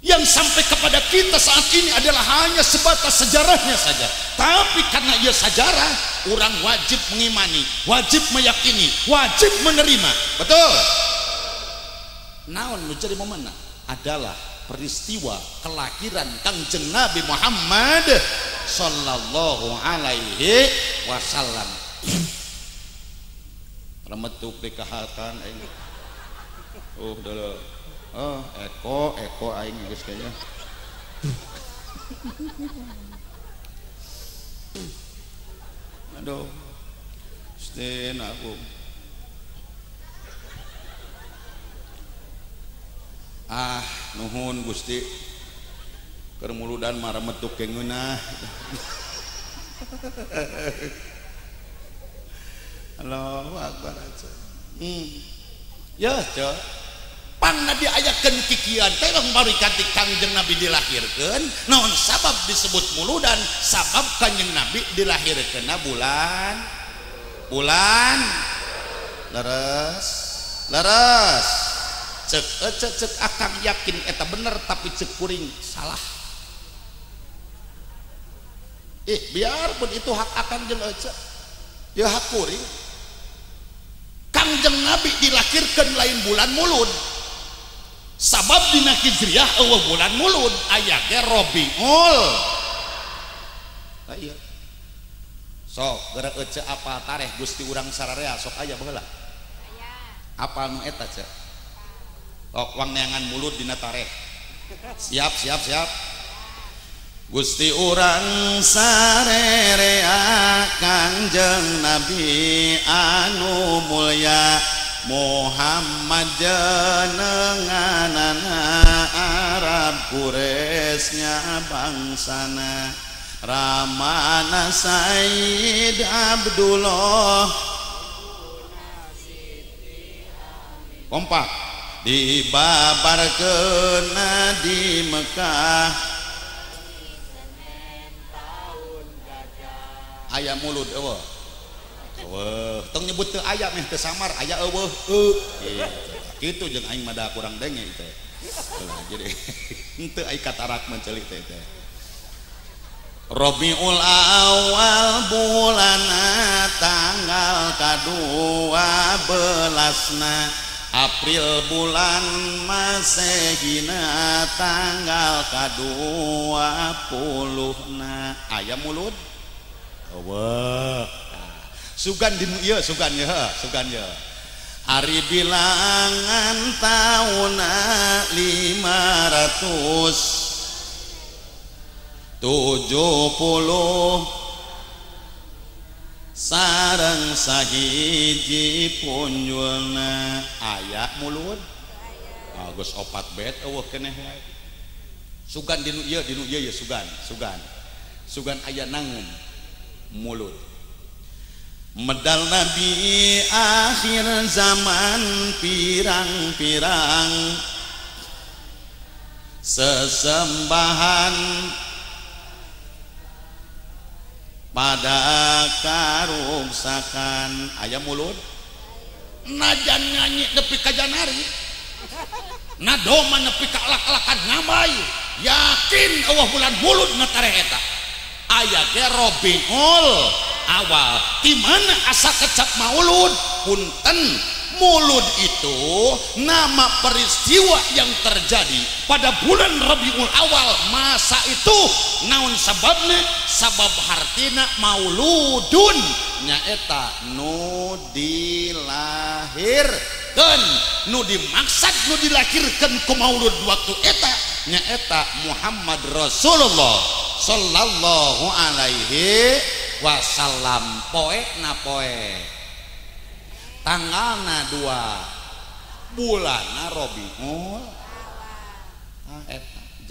yang sampai kepada kita saat ini adalah hanya sebatas sejarahnya saja, tapi karena ia sejarah orang wajib mengimani, wajib meyakini, wajib menerima. Betul. Naon menjadi momenna adalah peristiwa kelahiran Kangjeng Nabi Muhammad sallallahu alaihi wasallam. Remetuk dikahatan aing. Dulu. Eko aing geus kayaknya. Aduh. Sten aku. Nuhun Gusti. Keur muludan mah remetuk kengeunah. Allahu Akbar. Ya, Cok. Pangna diayakeun kikian teh barikan ti Kangjeng Nabi dilahirkeun. Naon sabab disebut muludan? Sabab Kangjeng Nabi dilahirkeunna bulan leres. Cek akang yakin eta bener tapi cek kuring salah. Biarpun itu hak akang jeung ece. Ya hak kuring. Kangjeng Nabi dilahirkan lain bulan mulud sabab dina hijriah eueuh bulan mulud aya ge Rabiul aya sok geura ece apal tareh Gusti urang sararea sok aya baheula aya apal nu eta ce sok wang neangan mulud dina tareh siap Gusti urang sarerea Kangjeng Nabi anu mulya Muhammad jenenganana Arab Quraisy bangsana Ramana Sayyid Abdullah kompak dibabarkeun di Mekah aya mulut eueuh eueuh tong nyebut teu aya meh teu samar aya eueuh kitu jeung aing mah da kurang denge teh jadi henteu aya katarak mencelik teh Rabiul Awal bulana tanggal ka-12na April bulan Masehina tanggal ka-20na aya mulut eueuh sugan dinu ieu sugan ye ari bilangan tauna 570 sareng sahiji punjulna aya mulut geus 4 bet eueuh keneh wae sugan dinu ieu ye sugan aya nangeun mulut medal Nabi akhir zaman pirang-pirang sesembahan pada karuksakan aya mulut najan nyanyi nepi ka janari nadoma nepi ka alak-alakan ngamai yakin eueuh bulan mulut ngatare eta aya ge Rabiul Awal di mana asa kecap maulud punten mulut itu nama peristiwa yang terjadi pada bulan Rabiul Awal masa itu naon sababna sabab hartina mauludun nyaeta nu dilahirkeun nu dimaksud nu dilahirkeun ku maulud waktu eta nyaeta Muhammad Rasulullah sallallahu alaihi wasallam poe tanggalna 2 bulanna Rabiul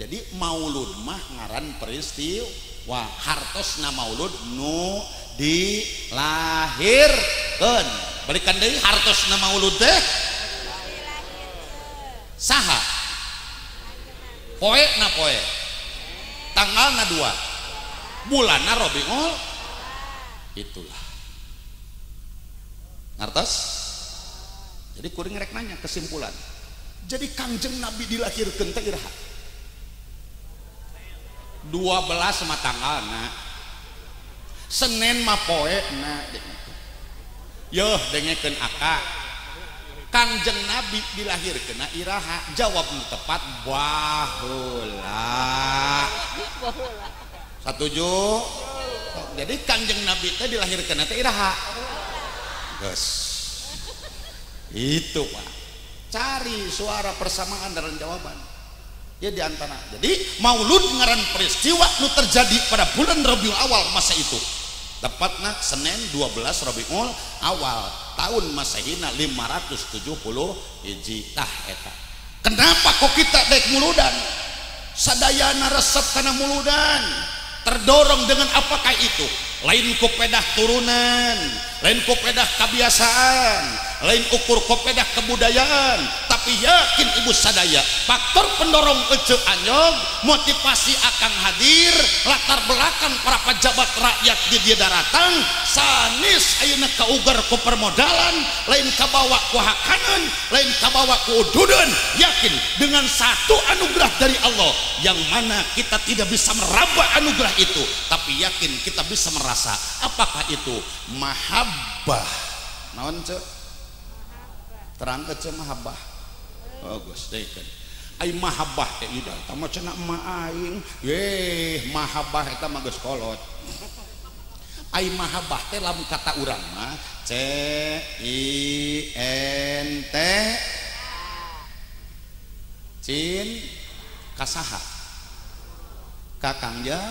jadi maulud mah ngaran peristiwa hartosna maulud nu dilahirkeun balikan deui hartosna maulud teh saha poe tanggalna 2 bulanna Rabiul itulah ngartos jadi kuring rek nanya kesimpulan jadi Kangjeng Nabi dilahirkeun teh iraha 12 mah tanggalna Senin mah poena yeuh dengekeun aka Kangjeng Nabi dilahirkeun iraha jawab nu tepat baheula satuju jadi Kangjeng Nabi teh dilahirkeun teh iraha geus itu Pak cari suara persamaan dalam jawaban ya diantara jadi maulud ngaran peristiwa nu terjadi pada bulan Rabiul Awal masa itu tepatna Senin 12 Rabiul Awal tahun Masehina 570 hiji tah eta kenapa kok kita daek muludan sadayana resep kana muludan terdorong dengan apakah itu lain kopedah turunan lain kopedah kebiasaan lain ukur kopedah kebudayaan tapi yakin ibu sadaya faktor pendorong ece anyog motivasi akan hadir latar belakang para pejabat rakyat di dia daratan sanis ayeuna kaugar ku permodalan lain kabawa ku hakanan lain kabawa ku ududan yakin dengan satu anugerah dari Allah yang mana kita tidak bisa meraba anugerah itu tapi yakin kita bisa merasa apakah itu mahabbah naon ce terang ke ce mahabbah bagus deh kan ai mahabbah teh ida tama cenah emak aing mahabbah eta mah geus kolot ai mahabbah teh lamun kata urang mah C I N T cin kasaha Kakangjang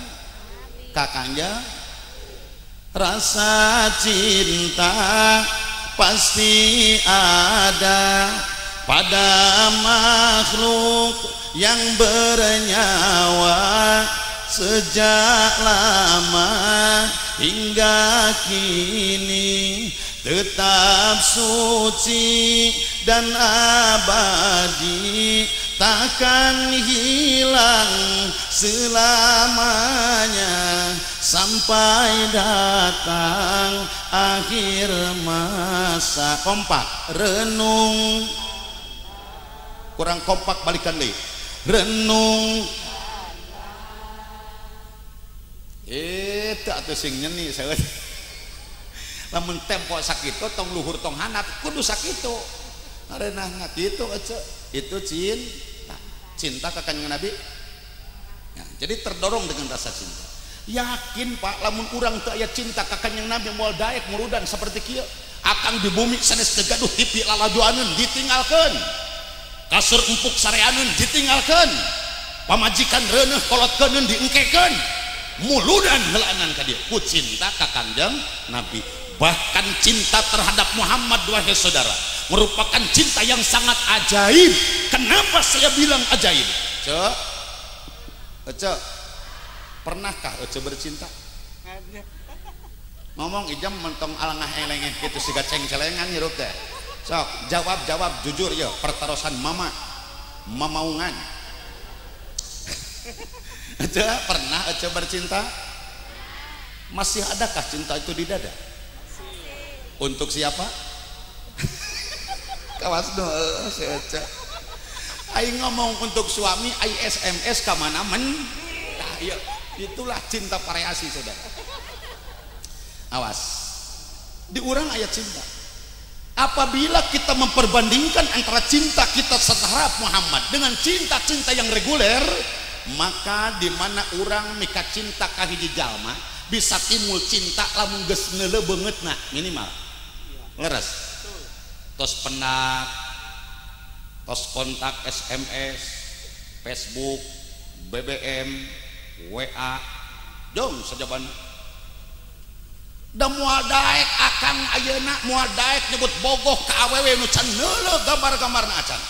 rasa cinta pasti ada pada makhluk yang bernyawa sejak lama hingga kini, tetap suci dan abadi, takkan hilang selamanya sampai datang akhir masa. Kompak renung, kurang kompak, balikan deh. Renung itu atuh sing nyeni saya. Lamun tempo sakitu tong luhur tong hanap kudu sakitu. Arenah ngakitu aja. Itu cinta ke kanjeng Nabi. Ya, jadi terdorong dengan rasa cinta. Yakin Pak, lamun urang teu aya cinta ka kanjeng Nabi moal daek murudan seperti kieu, akang di bumi sanes tegaduh tipi lalajuaneun ditinggalkeun. Kasur empuk sareaneun ditinggalkeun. Pamajikan reuneuh kolotkeun diengkekeun. Muludan heulanan ka dieu ku cinta ka kanjeng Nabi. Bahkan cinta terhadap Muhammad, wahai saudara, merupakan cinta yang sangat ajaib. Kenapa saya bilang ajaib? Cek, pernahkah Ece bercinta? Ngomong ijam mentong alangah elengeh gitu siga ceng-celengan hirup teh. Sok jawab jujur ya, pertarusan mamaungan. Ece pernah Ece bercinta? Masih adakah cinta itu di dada? Untuk siapa? Kawas do si Ece. Aing ngomong untuk suami, aing SMS ka mana men? Nah, iya, itulah cinta variasi saudara. Awas. Di urang aya cinta. Apabila kita memperbandingkan antara cinta kita terhadap Muhammad dengan cinta-cinta yang reguler, maka di mana urang mika cinta ka hiji jalma bisa timbul cinta lamun geus neuleuh beungeutna minimal. Leres. Tos pendak, tos kontak SMS, Facebook, BBM, WA, dong sajaban. Da moal daek akang ayeuna moal daek nyebut bogoh ka awewe nu can neuleuh gambar-gambarna acan.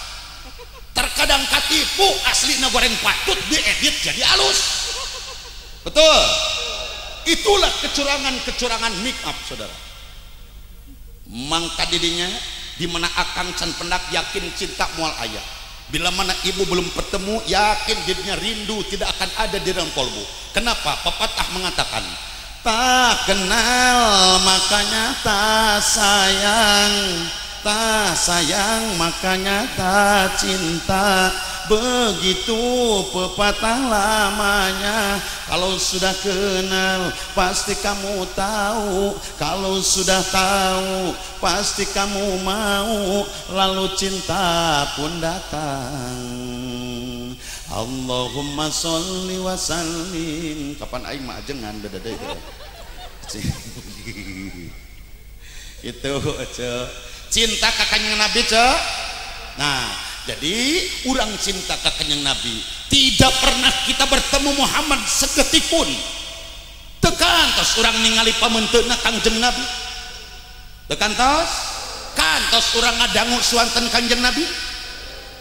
Terkadang katipu aslina goreng patut diedit jadi halus. Betul. Itulah kecurangan-kecurangan make up saudara. Mangka didinya di mana akang can pendak yakin cinta moal aya. Bila mana ibu belum bertemu yakin dirinya rindu tidak akan ada di dalam kolbu. Kenapa? Pepatah mengatakan tak kenal makanya tak sayang makanya tak cinta. Begitu pepatah lamanya. Kalau sudah kenal pasti kamu tahu. Kalau sudah tahu pasti kamu mau. Lalu cinta pun datang. Allahumma sholli wa sallim. Kapan aing mah ajengan dadadai itu cinta ka kanjeng Nabi cek. Nah, jadi urang cinta ka kanjeng Nabi tidak pernah kita bertemu Muhammad sedetik pun. Tekantos urang ningali pamenteuna kanjeng Nabi. Tekantos kantos urang ngadangu suanten kanjeng Nabi.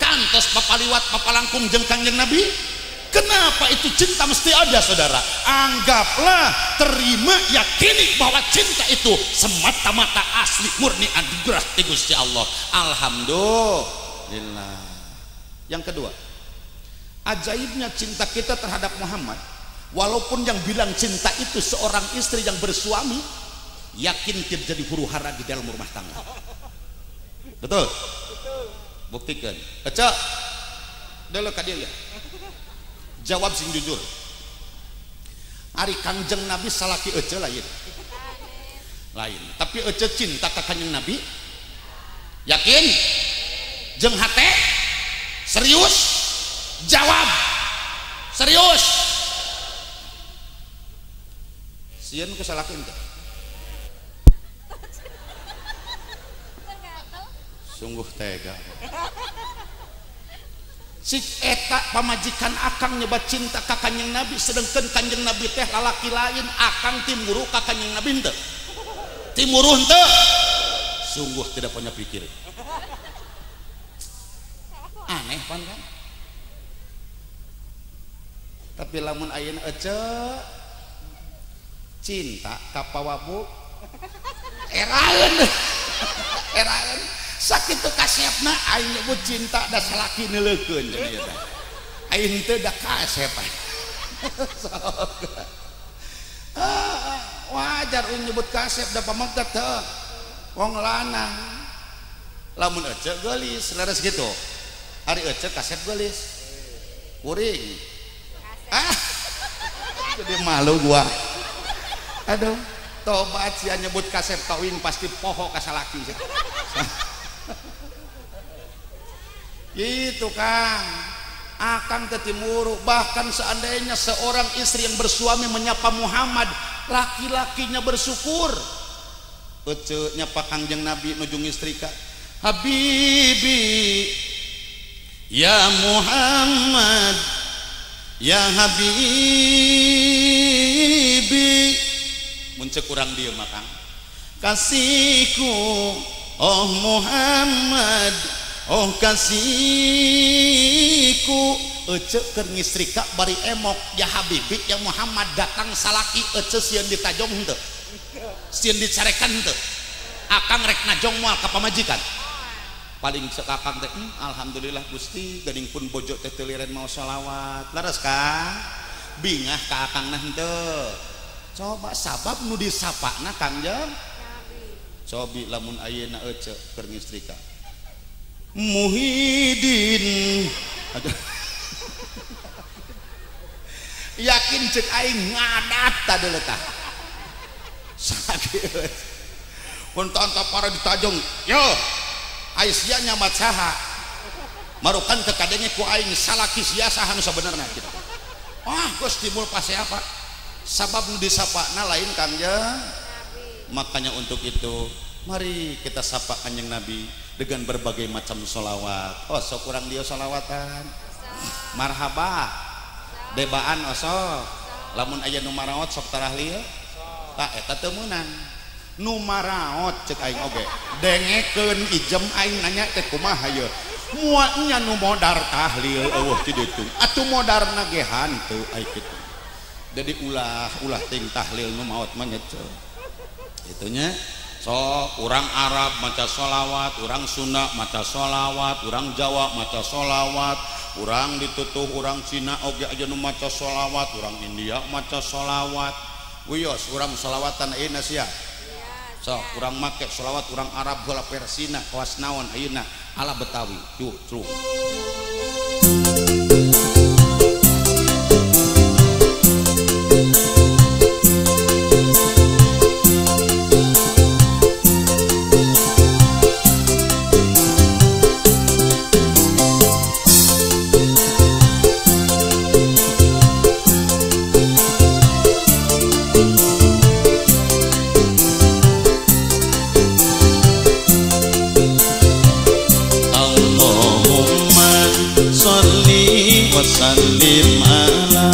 Kantos papaliwat papalangkung jeung kanjeng Nabi. Kenapa itu cinta mesti ada saudara? Anggaplah, terima, yakini bahwa cinta itu semata-mata asli murni anugerah ti Gusti Allah. Alhamdulillah. Yang kedua, ajaibnya cinta kita terhadap Muhammad. Walaupun yang bilang cinta itu seorang istri yang bersuami, yakin tidak jadi huru hara di dalam rumah tangga. Betul? Buktikan. Ecak dulu ka dia. Jawab sing jujur. Ari kanjeng Nabi salaki ece lain. Tapi ece cinta ka kanjeng Nabi. Yakin? Jeung hate? Serius? Jawab. Serius. Sieun ku salakin teh. Sungguh tega. si eta pamajikan akang nyoba cinta ka Kanjeng Nabi, sedangkan Kanjeng Nabi teh lalaki lain, akang timuruh ka Kanjeng Nabi henteu. Timuruh henteu. Sungguh tidak punya pikir. Aneh pan kan? Tapi lamun ayeuna ece cinta ka pawabu eraeun. Eraeun sakitu kasepna aing nyebut cinta da salaki neuleukeun jadi eta. Aing teu da kasep. Wajar aing nyebut kasep da pamagdat teh. Wong lanang. Lamun ece geulis leres gitu. Ari ece kasep geulis. Kuring. Jadi malu gua. Aduh, tobat sih nyebut kasep kawin pasti poho kasalaki. Gitu Kang. Akang tetimuru, bahkan seandainya seorang istri yang bersuami menyapa Muhammad, laki-lakinya bersyukur. Ece nyapa Kanjeng Nabi nujung istri ka, Habibi ya Muhammad ya Habibi, muncul kurang dia makang kasihku oh Muhammad oh kasihku. Ece keur ngistrika bari emok ya Habibi ya Muhammad, datang salaki ece sieun ditajong henteu, sieun dicarekan henteu, akang rek najong moal ka pamajikan. Paling sekakang teh alhamdulillah Gusti gading pun bojo teh teu liren mau sholawat leres Kang, bingah ka akangna henteu. Coba sabab nu disapana Kangjeng cobi lamun ayeuna ece keur ngistrika Muhyiddin. Aduh. Yakin cek aing ngadat tadi letah sakit pun tanta para ditajong yo Aisyah nyamat saha marukan ke kadenge ku aing salaki sia saha nu sabenerna gitu. Wah geus timbul pase apa sabab nu disapana lain Kangjeng. Makanya untuk itu mari kita sapa Kanjeng Nabi dengan berbagai macam sholawat. Oh sok kurang dia sholawatan marhaba debaan osok lamun aya nu maraot sok tarahlil tak eta teu meunang nu maraot cek aing oge dengekeun ijem aing nanya teh kumaha ye moal nya nu modar tahlil eueuh ti ditu atuh modarna ge hanteu ai kitu. Jadi ulah ting tahlil nu maot mah nya itunya. So urang Arab maca sholawat, urang Sunda maca sholawat, urang Jawa maca sholawat, urang ditutuh urang Cina oge aja nu maca sholawat, urang India maca sholawat. Wios urang sholawatan ayeuna sia. So urang make sholawat urang Arab heula Persina kawas naon ayeuna ala Betawi. Tuh. Wasallim ala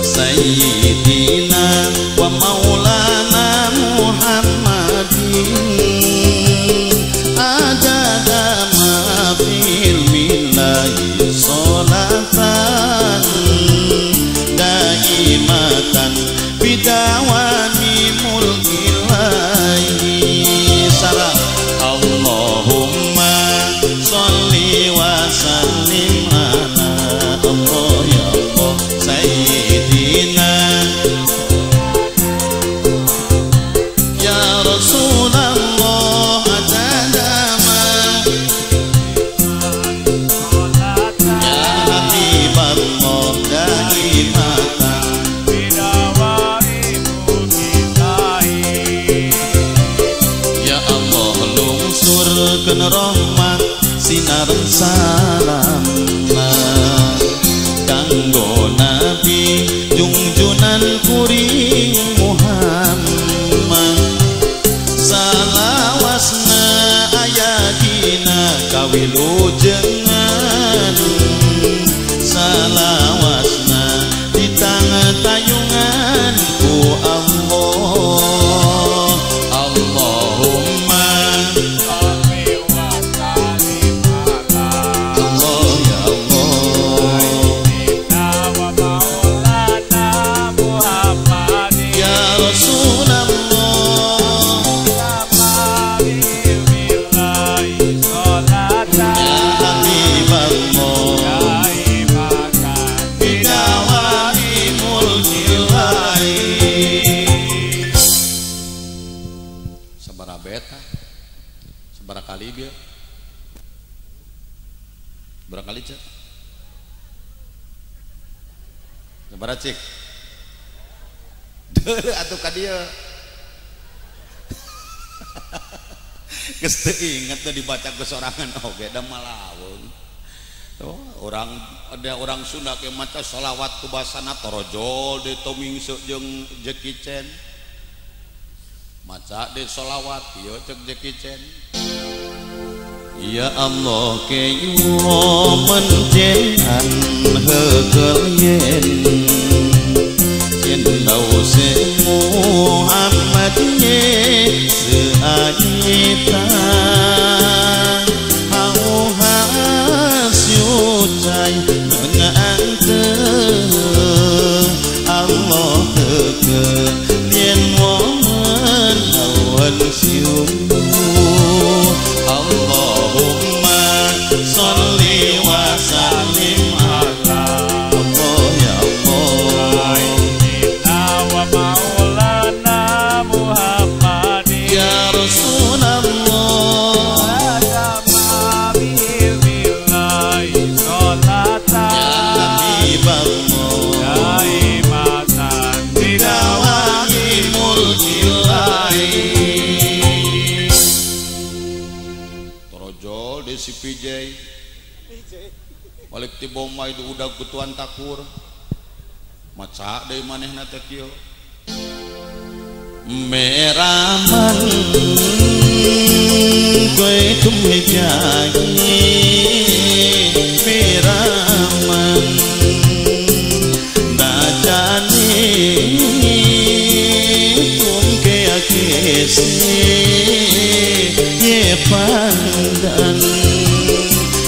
sayyidina wa maulana Muhammadin adada ma fil millahi sholatan daimatan bidawani mulkillahi sarah Allahumma sholli wa sallim Allah ya Allah Sayyidina ya Rasulullah adadama ya Habiballah daimatan ya Allah lungsurkeun rahmat sinar salamna kanggo Nabi junjunan kuring Muhammad salawasna aya dina kawilujengan eta sebarakali bieu barangkali cek sabaraha cik atuh ka dieu geus teu inget teh dibaca ke sorangan oge da malaweung. Oh, ada orang Sunda ke maca sholawat ku basana torojol de toming jeung Jackie Chan. Maca de sholawat ieu cek Jackie Chan. Ya Allah keyo mencenan heukeul yen yen dause Muhammad ye seaita hauhasiucai nganteu Allah heukeul yen momen awan siu Allahumma sholli wa sallim ala Allah ya Allah wa maulana Muhammad ya Rasulullah ya Habibullah daimatan bidawami mulkillahi Torojol de si PJ balik ti Bombay du udah kutuan takur maca deui manehna teh kieu meraman koe tumhijai meraman najani tumke akese ye pandan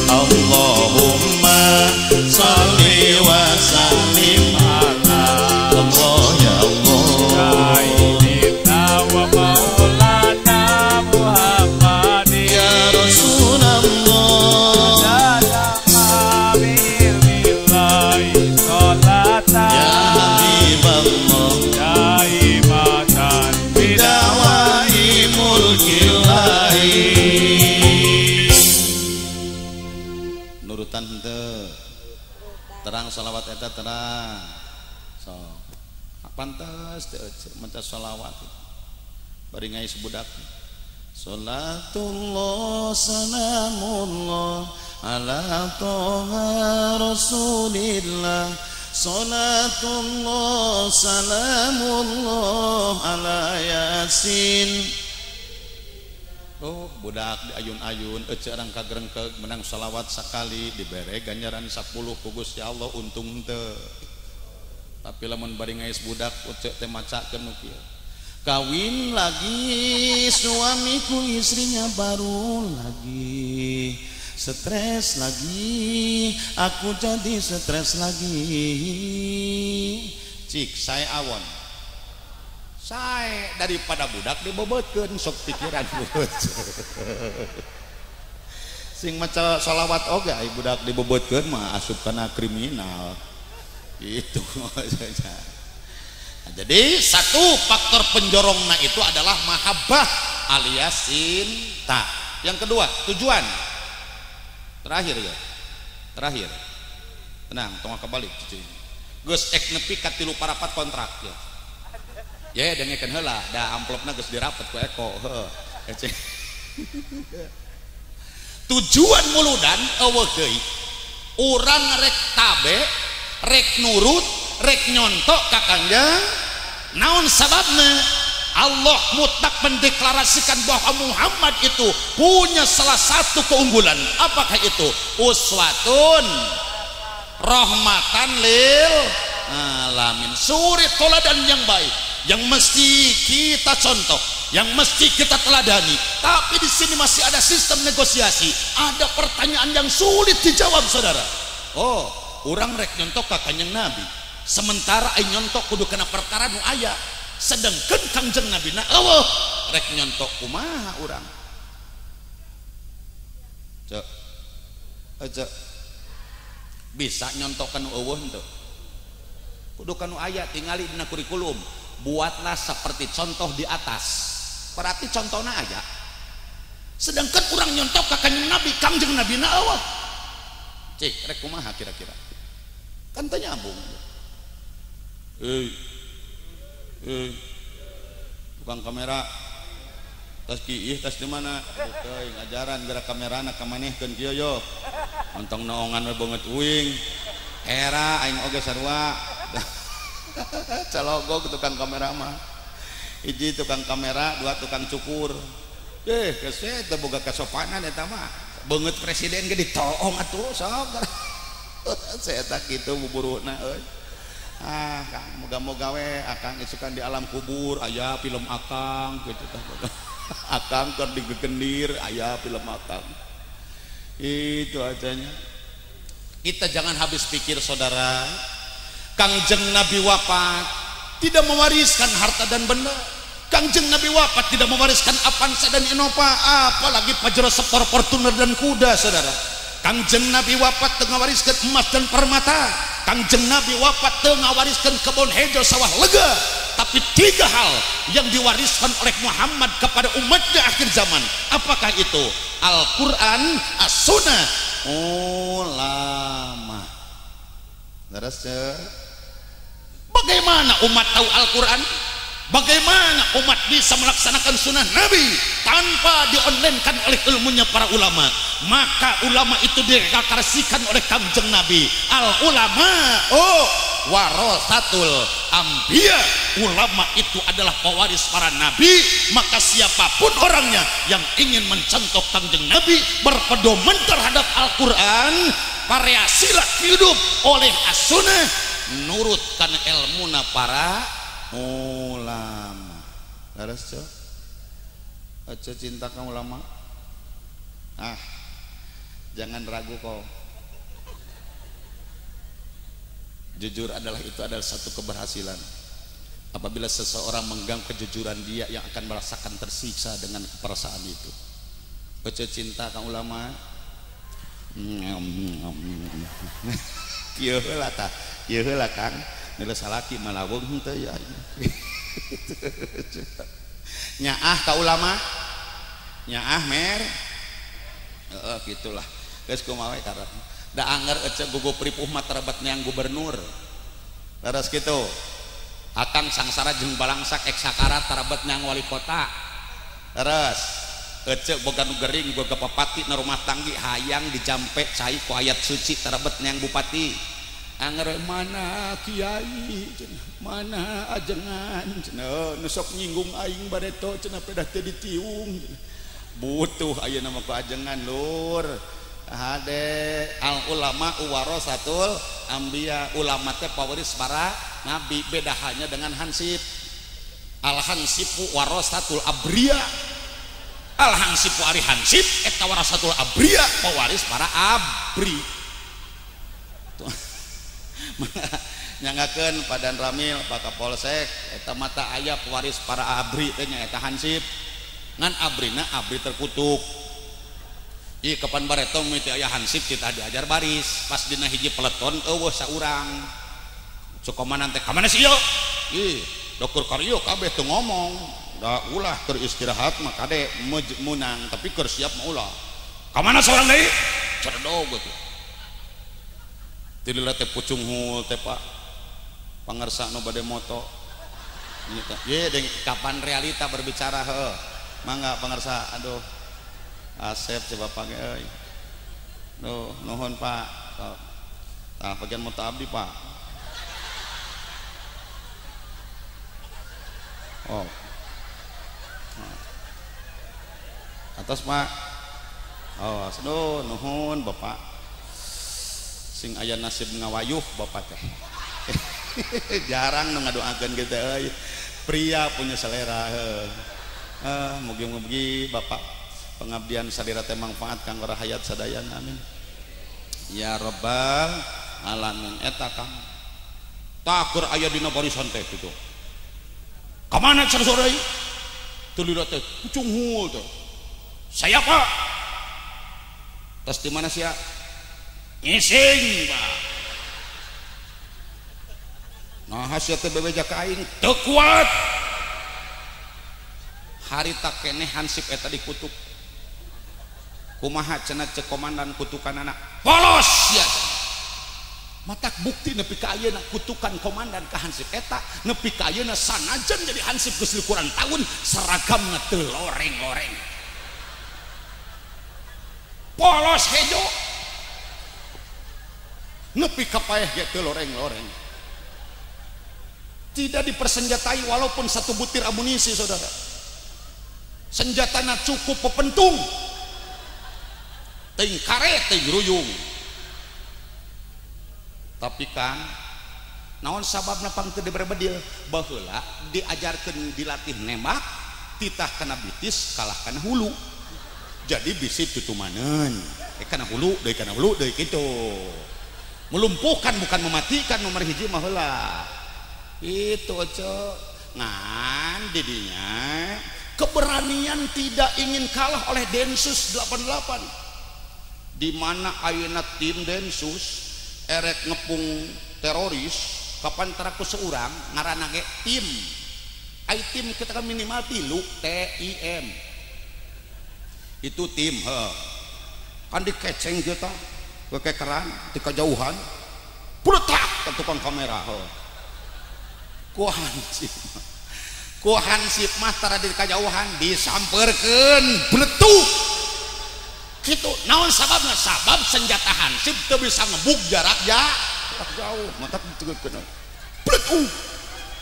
Allahumma sholli wa sallim ala Allah ya Allah wa maulana Muhammad ya Rasulullah ya Habibullah daimatan bidawai mulkillahi nurutan henteu terang sholawat eta terang so pantes teu maca sholawat bari ngai sebudak Salatullah salamullah ala toha rasulillah Salatullah salamullah ala yasin. oh budak di ayun-ayun ece orang kagrengkeug menang sholawat sakali dibere ganjaran 10 ku Gusti Allah untung teu tapi lamun bari ngais budak ece teh macakeun nu kieu Kawin lagi suamiku istrinya baru lagi stres lagi aku jadi stres lagi cik saya awon saya daripada budak dibobotkeun sok pikiran sing maca sholawat oge ai budak dibobotkeun mah asup kana kriminal gitu saja. Nah, jadi satu faktor penjorongna itu adalah mahabbah alias cinta. Yang kedua tujuan. Terakhir ya. Terakhir. Tenang, tong kabalik cuy. Geus ek nepi ka 3 parapat kontrak ya. Ya dengekeun heula, da amplopna geus dirapet ku Eko. Heuh. Tujuan muludan eueuh deui. Urang rek tabe, rek nurut, rek nyontok ka Kangjeng naon sababna Allah mutlak mendeklarasikan bahwa Muhammad itu punya salah satu keunggulan. Apakah itu? Uswatun rahmatan lil alamin, suri teladan yang baik yang mesti kita contoh, yang mesti kita teladani. Tapi di sini masih ada sistem negosiasi, ada pertanyaan yang sulit dijawab saudara. Oh, orang rek nyontok ka Kanjeng Nabi, sementara ai nyontok kudu kena perkara nu aya, sedangkan Kanjeng Nabi na eueuh rek nyontok kumaha urang cek aja bisa nyontok kanu eueuh henteu kudu kanu aya tingali dina kurikulum buatlah seperti contoh di atas berarti contohna aya sedangkan orang nyontok ka kanjeng Nabi, kangjeng Nabi na Allah cik rek kumaha kira-kira kan tanya nyambung. Tukang kamera tas kiih tas di mana teuing ngajaran gerak kamerana ka manehkeun kieu yo ontong naongan we banget uing era aing oge sarua calogog tukang kamera mah hiji tukang kamera dua tukang cukur geus teu boga kasopanan eta mah beungeut presiden ge ditoong atuh sok saya tak kitu buburuhna euy. Kang moga-moga we akang isukan di alam kubur aya film akang gitu tah. Akang keur digegendir aya film akang. Itu ajanya. Kita jangan habis pikir saudara. Kangjeng Nabi wafat tidak mewariskan harta dan benda. Kangjeng Nabi wafat tidak mewariskan Avanza dan Innova, apalagi Pajero Sport, Fortuner dan kuda saudara. Kangjeng Nabi wafat teu ngawariskeun emas dan permata. Kangjeng Nabi wafat teu ngawariskeun kebun hijau sawah lega. Tapi 3 hal yang diwariskan oleh Muhammad kepada umatnya akhir zaman. Apakah itu? Al-Quran, As-Sunnah, ulama. Terus bagaimana umat tahu Al-Quran? Bagaimana umat bisa melaksanakan sunnah Nabi tanpa di-onlinekan oleh ilmunya para ulama? Maka ulama itu dikakarsikan oleh kangjeng Nabi. Al ulama warasatul anbiya. Ulama itu adalah pewaris para nabi. Maka siapapun orangnya yang ingin mencontoh kangjeng Nabi, berpedoman terhadap Al-Quran, variasilah hidup oleh as-sunnah, nurutkan ilmuna para ulama. Laras aja cinta ka ulama. Jangan ragu kau. Jujur itu adalah satu keberhasilan. Apabila seseorang menggang kejujuran, dia yang akan merasakan tersiksa dengan perasaan itu. Aja cinta ka ulama. Kieu heula tah, kieu heula Kang. Nila salaki malawung henteu ya. Nyaah ka ulama. Nyaah mer. Gitulah. Geus kumaha we karep. Da anger ece gugu pripuh mah tarabat neang gubernur. Terus kitu. Akang sangsara jeung balangsak ek sakarat tarabat neang wali kota. Terus ece boga nu gering boga papati na rumah tanggi hayang dijampe cai ku ayat suci tarabat neang bupati. Anger mana kiai cenah, mana ajengan cenah, nu sok nyinggung aing bareto cenah pedah teu ditiung cenah. Butuh ayeuna mah ku ajengan lur. Hade al ulama warasatul anbiya. Ulama teh pawaris para nabi, beda hanya dengan hansip. Al hansipu warasatul abriya. Al hansipu ari hansip eta warasatul abriya, pawaris para abri. Nyangakeun Padan Ramil Pak Kapolsek eta mata aya pewaris para abri teh nya eta hansip. Ngan abrina abri terkutuk. Ieu kapan bareto miti aya hansip kita diajar baris, pas dina hiji peleton eueuh saurang. Sukomanan teh ka mana si ieu? Ih, dokter karyo kabeh teu ngomong. Da ulah keur istirahat mah kade munang, tapi keur siap mah ulah. Ka mana saurang deui? Cerdog gitu. Tilila teh pucung hul teh Pak. Pangarsa nu bade moto. Ye deng kapan realita berbicara heuh. Mangga pangarsa, aduh. Asep coba pake euy. Nuhun Pak. Tah bagian moto abdi Pak. Oh. Atas Pak. Oh, aduh nuhun Bapak. Sing aya nasib ngawayuh Bapak teh. Jarang nu ngadoakeun kitu euy. Pria punya selera heuh. Mugi-mugi Bapak pengabdian sadira teh manfaat kanggo rahayat sadaya, amin ya rabbal alamin. Eta Kang takur aya dina barisan teh kitu. Ka mana cenah sore ieu? Teu lila teh pucung hul teh. Saya Pak. Tas di mana sia? Ngising Pak. Nah hasil teh bebeja ka aing teu kuat. Harita keneh hansip eta dikutuk. kumaha cenah cek komandan kutukan anak polos ya matak bukti nepi ka ayeuna kutukan komandan ka Hansip eta nepi ka ayeuna sanajan jadi Hansip geus kurang tahun seragamna teu loreng-loreng polos hejo nepi ka paeh ge teu loreng-loreng tidak dipersenjatai walaupun satu butir amunisi saudara senjatana cukup pepentung ting karet ting ruyung tapi kan naon sababna pang teu diberbedil baheula diajarkeun dilatih nembak titah kana bitis kalah kana hulu jadi bisi tutumaneun kana hulu deui kitu melumpuhkan bukan mematikan nomor hiji mah heula itu aja ngan didinya keberanian tidak ingin kalah oleh Densus 88 di mana ayeuna tim Densus erek ngepung teroris kapan teraku seorang ngaranna ge tim ai tim kita kan minimal 3 TIM itu tim kan dikeceng kita kekekeran di kejauhan puletak ke tukang kamera ku Hansip mah tara di kejauhan disamperkeun bletuk gitu naon sababna sabab senjata Hansip teu bisa ngebuk jarak jauh mata ditegeukeun bletuk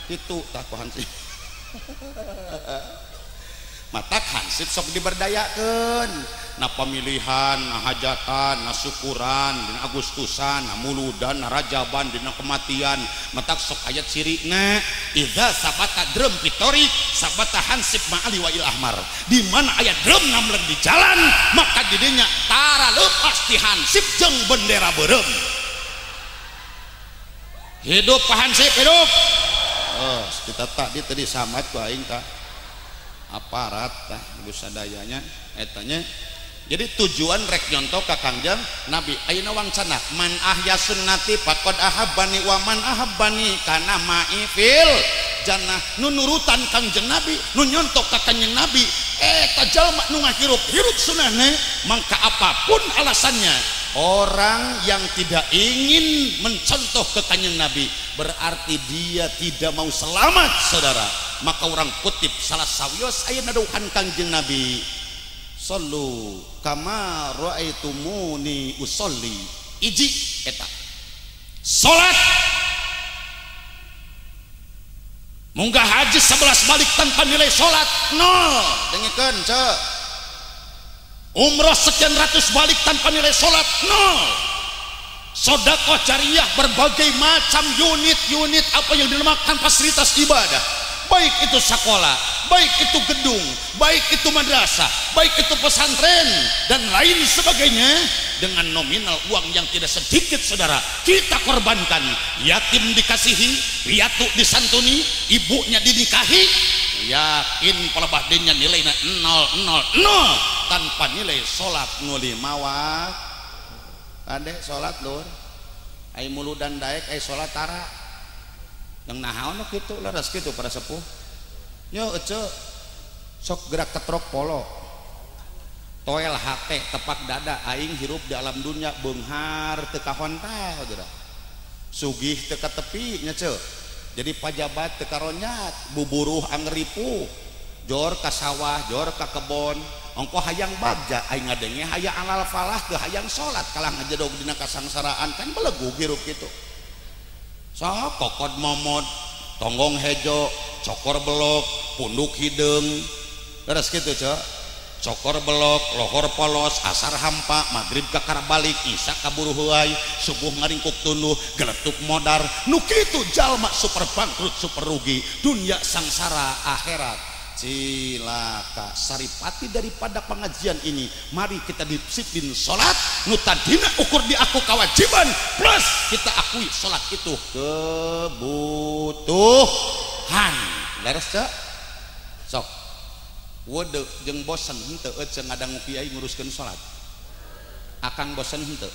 itu tah ku Hansip matak Hansip sok diberdayakeun na pamilihan na hajatan na syukuran dina Agustusan na muludan na rajaban dina kematian matak sok aya cirina idza sabata drum pitorik sabata Hansip ma'ali wa il ahmar di mana aya drum namlen di jalan maka didinya tara leupas ti Hansip jeung bendera beureum hidup Pak Hansip hidup kita tak tadi samat ku aing tah aparat tah busadayanya etanya jadi tujuan rek nyontoh ka Kangjeng Nabi ayeuna wangsana man ahya sunnati faqad ahabbani wa man ahabbani kana ma'i fil jannah nu nurutan Kangjeng Nabi nu nyontoh ka Kangjeng Nabi eta jalma nu ngahirup sunnahna mangka apapun alasannya orang yang tidak ingin mencontoh ke Kangjeng Nabi berarti dia tidak mau selamat saudara maka orang kutip salah sawios ayeuna dawuhan Kangjeng Nabi sallu kama raaitumuni usolli iji eta salat munggah haji 11 balik tanpa nilai salat nol dengikeun ceu umroh sekian ratus balik tanpa nilai salat nol sedekah jariyah berbagai macam unit apa yang dinamakan fasilitas ibadah baik itu sekolah, baik itu gedung, baik itu madrasah, baik itu pesantren dan lain sebagainya dengan nominal uang yang tidak sedikit saudara kita korbankan yatim dikasihi, piatu disantuni, ibunya dinikahi yakin pelebah dinya nilainya 000 tanpa nilai sholat nguli mawak adek sholat lur ai muludan daek ai sholat tara yang nahaon gitu leres gitu para sepuh yo ece sok gerak ketrok polo toel hate tepak dada aing hirup di alam dunia beunghar teu kahon tah geura sugih teu ka tepi nya ce jadi pajabat teu karonyat buburuh angripu jor ka sawah jor ka kebon ongko hayang bagja aing ngadenge hayang alal falah teu hayang salat kalah ngajedog dina kasangsaraan kan belegu hirup kitu sok kokod momod tonggong hejo cokor belok punduk hideung beres kitu ce cokor belok lohor polos asar hampa maghrib kakar balik isya kaburu heuai subuh ngaringkuk tunduh geletuk modar nu kitu jalma super bangkrut super rugi dunia sangsara akhirat cilaka saripati daripada pengajian ini mari kita disiplin sholat nu tadina ukur di aku kewajiban plus kita akui sholat itu kebutuhan leres cek sok wede jeung bosen henteu eceung ngadang kiai nguruskeun sholat akang bosen henteu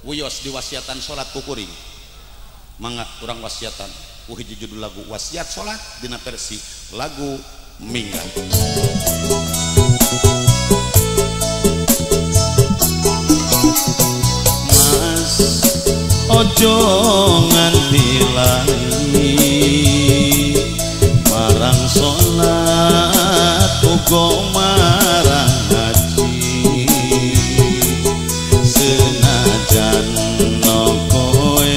wiyos diwasiatan sholat kukuring mangga urang wasiatan hiji judul lagu wasiat sholat dina versi lagu Mingga ojo nganti lali marang salat uga marang ngaji senajan kowe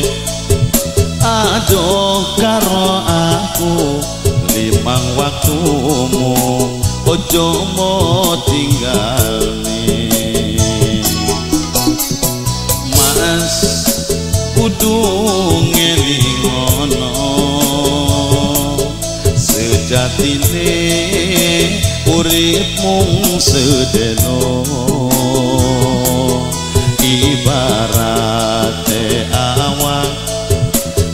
adoh karo aku limang waktumu ojo mau tinggalne Mas kudu ngelingono sejatine urip mung sedeno ibarate awak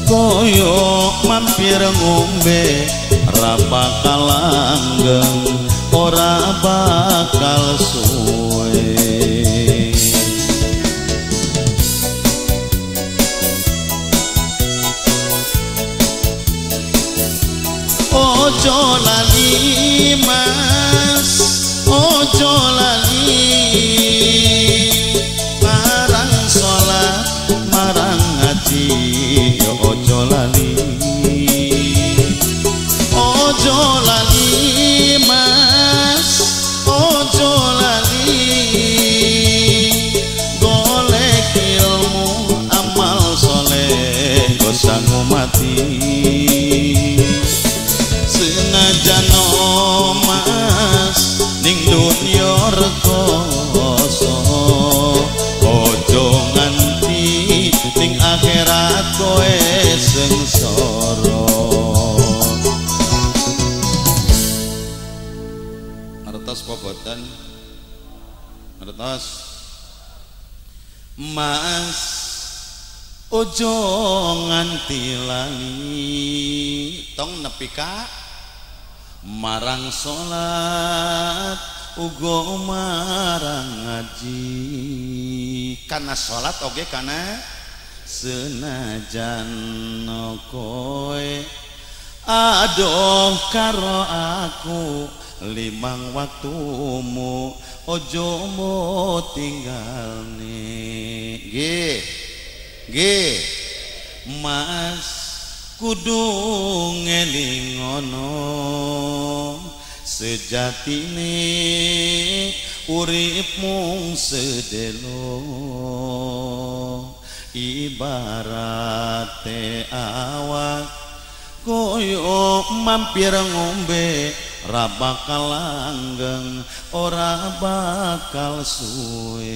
koyo mampir ngombe ora bakal langgeng ora bakal suwe ojo lali Mas ojo lali marang salat marang ngaji yo ojo lali Mas ojo lali golek ilmu amal soleh gosangu mati senajan Mas ning dunya rekoso ojo nganti ning akhirat kowe sengsara ngertos apa boten ngertos Mas ojo nganti lali tong nepi ka marang salat uga marang ngaji kana salat oge kana senajan kowe adoh karo aku limang waktumu ojo mau tinggalne nggih Mas kudu ngelingono sejatine urip mung sedelo ibarate awak koyo mampir ngombe ora bakal langgeng ora bakal suwe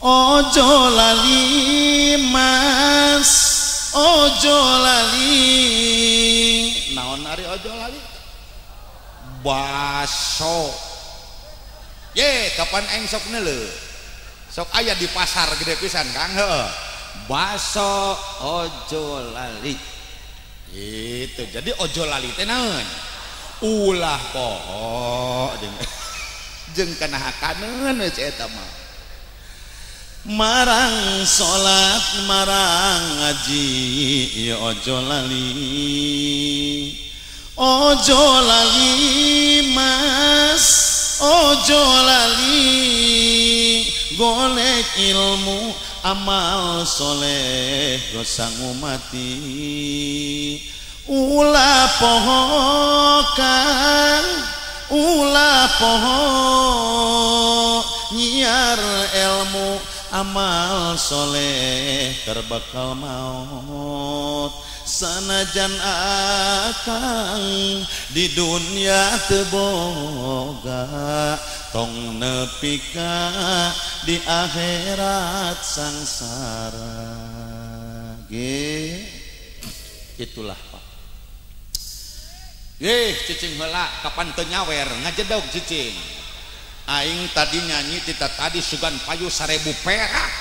ojo lali Mas ojo lali naon ari ojo lali baso ye kapan aing sok neuleuh sok aya di pasar gede pisan Kang heuh baso ojo lali itu jadi ojo lali teh naon ulah poho jeung kana hakaneun we eta mah marang salat marang ngaji ya ojo lali Mas ojo lali golek ilmu amal soleh gosangu mati ulah poho Kang ulah poho nyiar ilmu amal soleh terbakal maut sanajan akang di dunia teu boga tong nepi ka di akhirat sangsara ge itulah Pak cicing heula kapan teu nyawer ngajedog cicing aing tadi nyanyi tita tadi sugan payu 1000 perak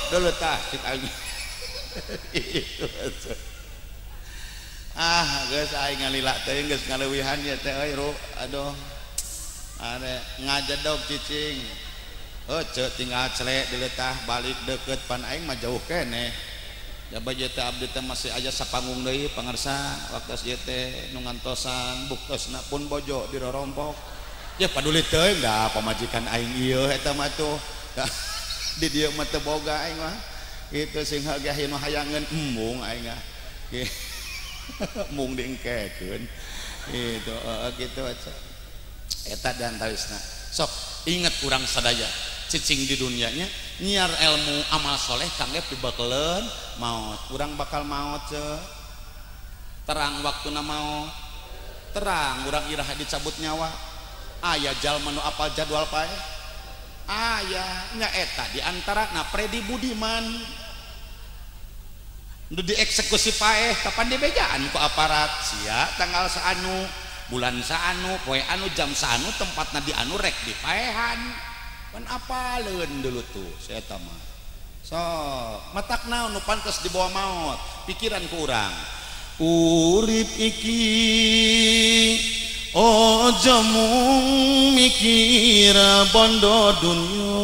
dulu tah cik aing itu geus aing ngalila teuing geus ngaleuwihan ya teh euy ru aduh are ngajedog cicing ceu tinggal celek deuleu tah balik deukeut pan aing mah jauh keneh ya bae teh abdi teh masih aya sapanggung deui pangarsa waktos ieu teh nu ngantosan buktosna pun bojo dirorompok ya paduli teuing da pamajikan aing ieu eta mah tuh di dieu mah teu boga aing mah kitu sing hagahina hayangan embung aing mah mung diengkekeun itu gitu aja eta dan tawisna sok inget urang sadaya cicing di dunianya nyiar ilmu amal soleh kangge pibakeleun maut urang bakal maut terang waktuna maut terang urang iraha dicabut nyawa aya jalma nu apal jadwal pae aya nya eta diantara na Predi Budiman nu dieksekusi paeh kapan dibejaan ku aparat sia tanggal saanu bulan saanu poe anu jam saanu tempatna di anu rek di paehan pan apaleun dulu tuh saya eta mah so matak naon nu pantes dibawa maut pikiran ku urang urip iki ojo mung mikir bondo dunya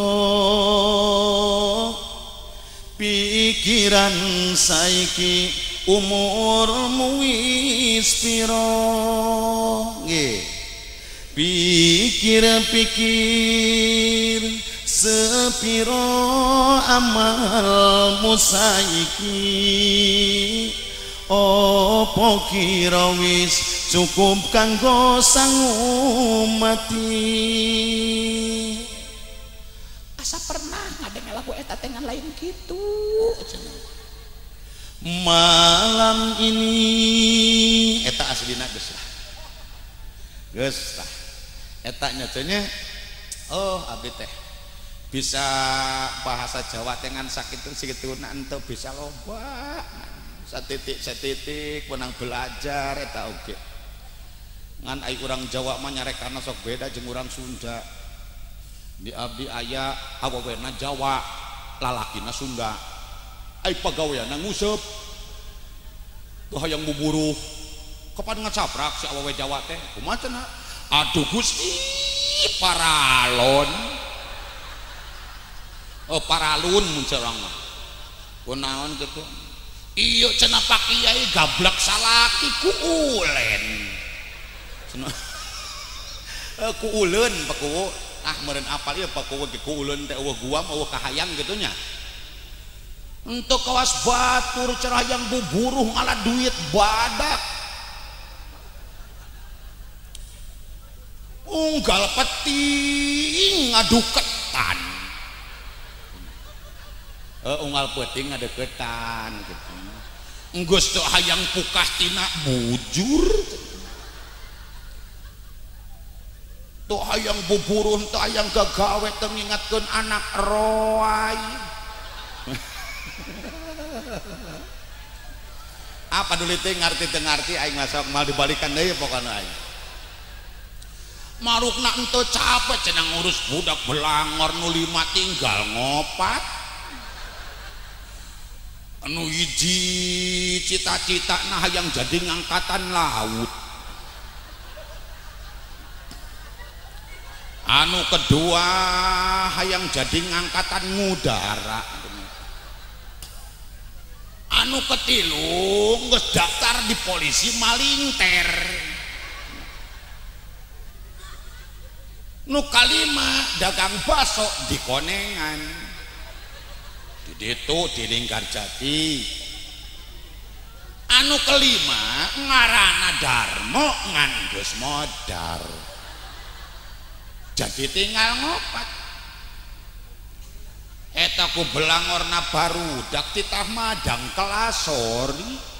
pikiran saiki umurmu wis piro nggih pikir-pikir sepiro amalmu saiki opo kira wis cukup kanggo sangu mati asa pernah ngadenge lagu eta tengan lain gitu malam ini eta aslina geus lah eta nyatanya oh abdi teh bisa bahasa Jawa tengan sakitu sikituna ente bisa loba satitik menang belajar eta oge ngan ai urang Jawa mah nyarekana sok beda jeung urang Sunda di abdi aya awewena Jawa lalakina Sunda ai pagaweana nguseup tuh hayang buburuh kapan ngacaprak si awewe Jawa teh kumaha cenah aduh Gusti paralon oh paralun mun cerang mah kunaon kitu iya cenah Pak Kiai gablak salaki ku ulen cenah ku uleun paku meureun apal ieu paku ku uleun teh eueuh guam eueuh kahayang kitu nya untuk kawas batur cerah yang buburuh malah duit badak unggal peting ngadu ketan unggal peting ngadu ketan gitu enggeus teu hayang pukah tina bujur teu hayang buburuh teu hayang gagawe teu ngingatkeun anak roai apa dulu teh ngarti aing masuk mal dibalikan deui pokona aing marukna ente capek cenah ngurus budak belangor nu 5 tinggal ngopat anu hiji cita-citana hayang jadi ngangkatan laut anu kedua hayang jadi ngangkatan ngudara anu ketilu geus daftar di polisi malinter nu kalima dagang baso di Konengan di ditu di Linggarjati anu kelima ngaranna Darmo ngan geus modar jadi tinggal ngopat eta ku belangorna barudak titah madang kelasori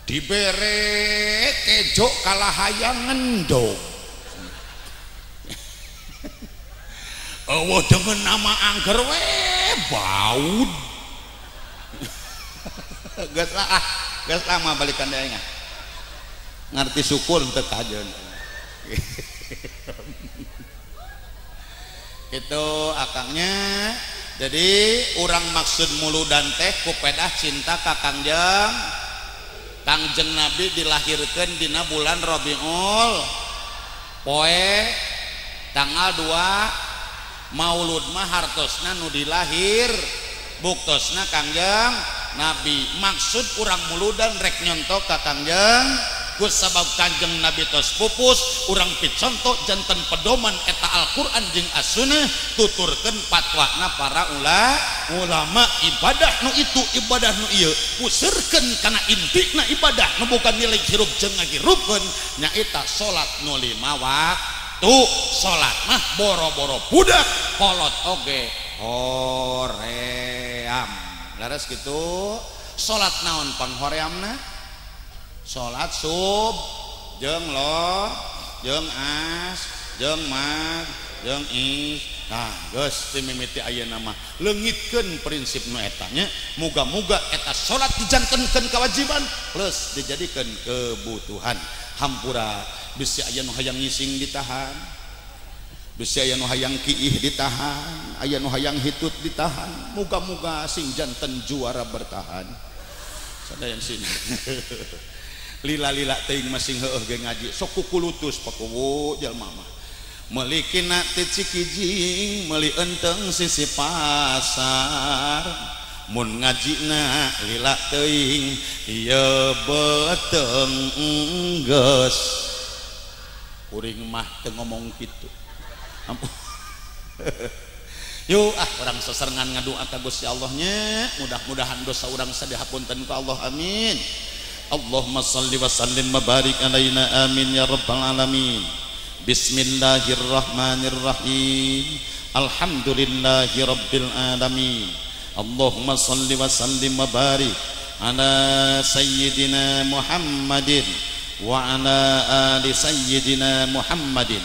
dibere kejo kalah hayang ngendong eueuh dengan nama angger we baud geus lama balikan deui ngarti syukur teu kajeun itu akangnya jadi orang maksud muludan teh kupedah cinta ka Kangjeng Nabi dilahirkan dina bulan Rabiul poe tanggal 2 maulud mah hartosna nu dilahir buktosna Kangjeng Nabi maksud urang muludan rek nyontok ka Kangjeng ku sabab Kanjeng Nabi tos pupus urang piconto janten pedoman eta Al-Qur'an jeung as-sunnah tuturkeun fatwana para ulama ibadah nu itu ibadah nu ieu puseurkeun kana intina ibadah nu bukan nilai hirup jeung ngagirupkeun nyaeta salat nu 5 waktu. Salat mah boro-boro budak kolot oge hoream laras kitu. Salat naon panghoreamna? Salat sub jeung lohor jeung as jeung mag jeung is. Nah geus teu mimiti ayeuna mah leungitkeun prinsip nu eta nya muga-muga eta salat dijantenkeun kewajiban plus dijadikeun kebutuhan. Hampura bisi aya nu hayang ngising ditahan, bisi aya nu hayang kiih ditahan, aya nu hayang hitut ditahan. Muga-muga sing janten juara bertahan. Sadayan sini. Lila-lila teuing masing heueuh ge ngaji sok kukulutus pakuwu jalma mah. Meuli kina teh cikijing, meuli enteng sisi pasar. Mun ngajina lila teuing ieu beteng geus. Kuring mah teu ngomong kitu. Ampun. Yuk orang seserengan ngadoa ka Gusti Allah nya mudah-mudahan dosa urang sadihapunten ku Allah amin. Allahumma shalli wa sallim wa barik alaina amin ya rabbal alamin. Bismillahirrahmanirrahim. Alhamdulillahi rabbil alamin. Allahumma shalli wa sallim wa barik ala sayyidina Muhammadin wa ala ali sayyidina Muhammadin.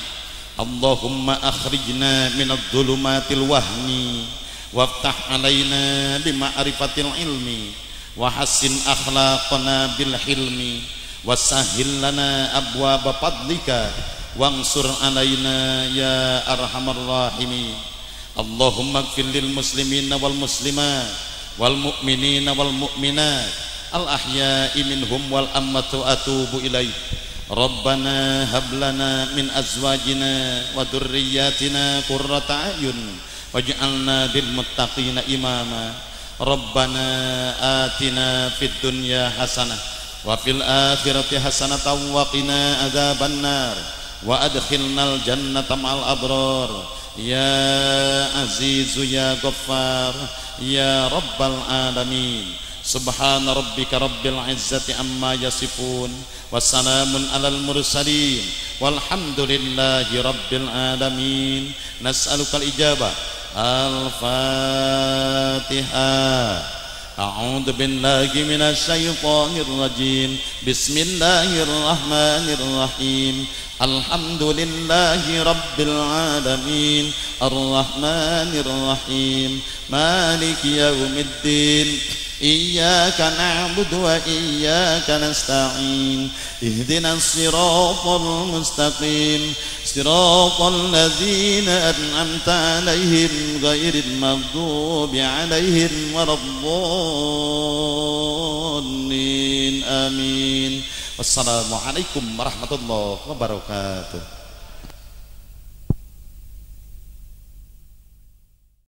Allahumma akhrijna minadh dhulumatil wahmi waftah alaina bima'rifatil ilmi wa hassin akhlaqana bil hilmi wasahhil lana abwaaba fadlika wansur alaina ya arhamar rahimin. Allahumma ighfir lil muslimina wal muslimat wal mu'minina wal mu'minat al ahya'i minhum wal amwatu atubu ilaih. Rabbana hab lana min azwajina wa dhurriyyatina qurrata a'yun waj'alna lil muttaqina imama. Rabbana atina fid dunya hasanah wa fil akhirati hasanatan wa qina adzabannar wa adkhilnal jannata ma'al abrar ya azizu ya ghaffar ya rabbal alamin. Subhana rabbika rabbil izzati amma yasifun wassalamun alal mursalin walhamdulillahi rabbil alamin. Nas'alukal ijabah. Al-Fatihah. A'udzu billahi minasy syaithanir rajim. Bismillahirrahmanirrahim. Alhamdulillahi rabbil alamin. Arrahmanir rahim. Maliki yaumiddin. Iyyaka na'budu wa iyyaka nasta'in. Ihdinas siratal mustaqim. Siratal ladzina an'amta 'alaihim ghairil maghdubi 'alaihim waladdallin. Amin. Wassalamualaikum warahmatullahi wabarakatuh.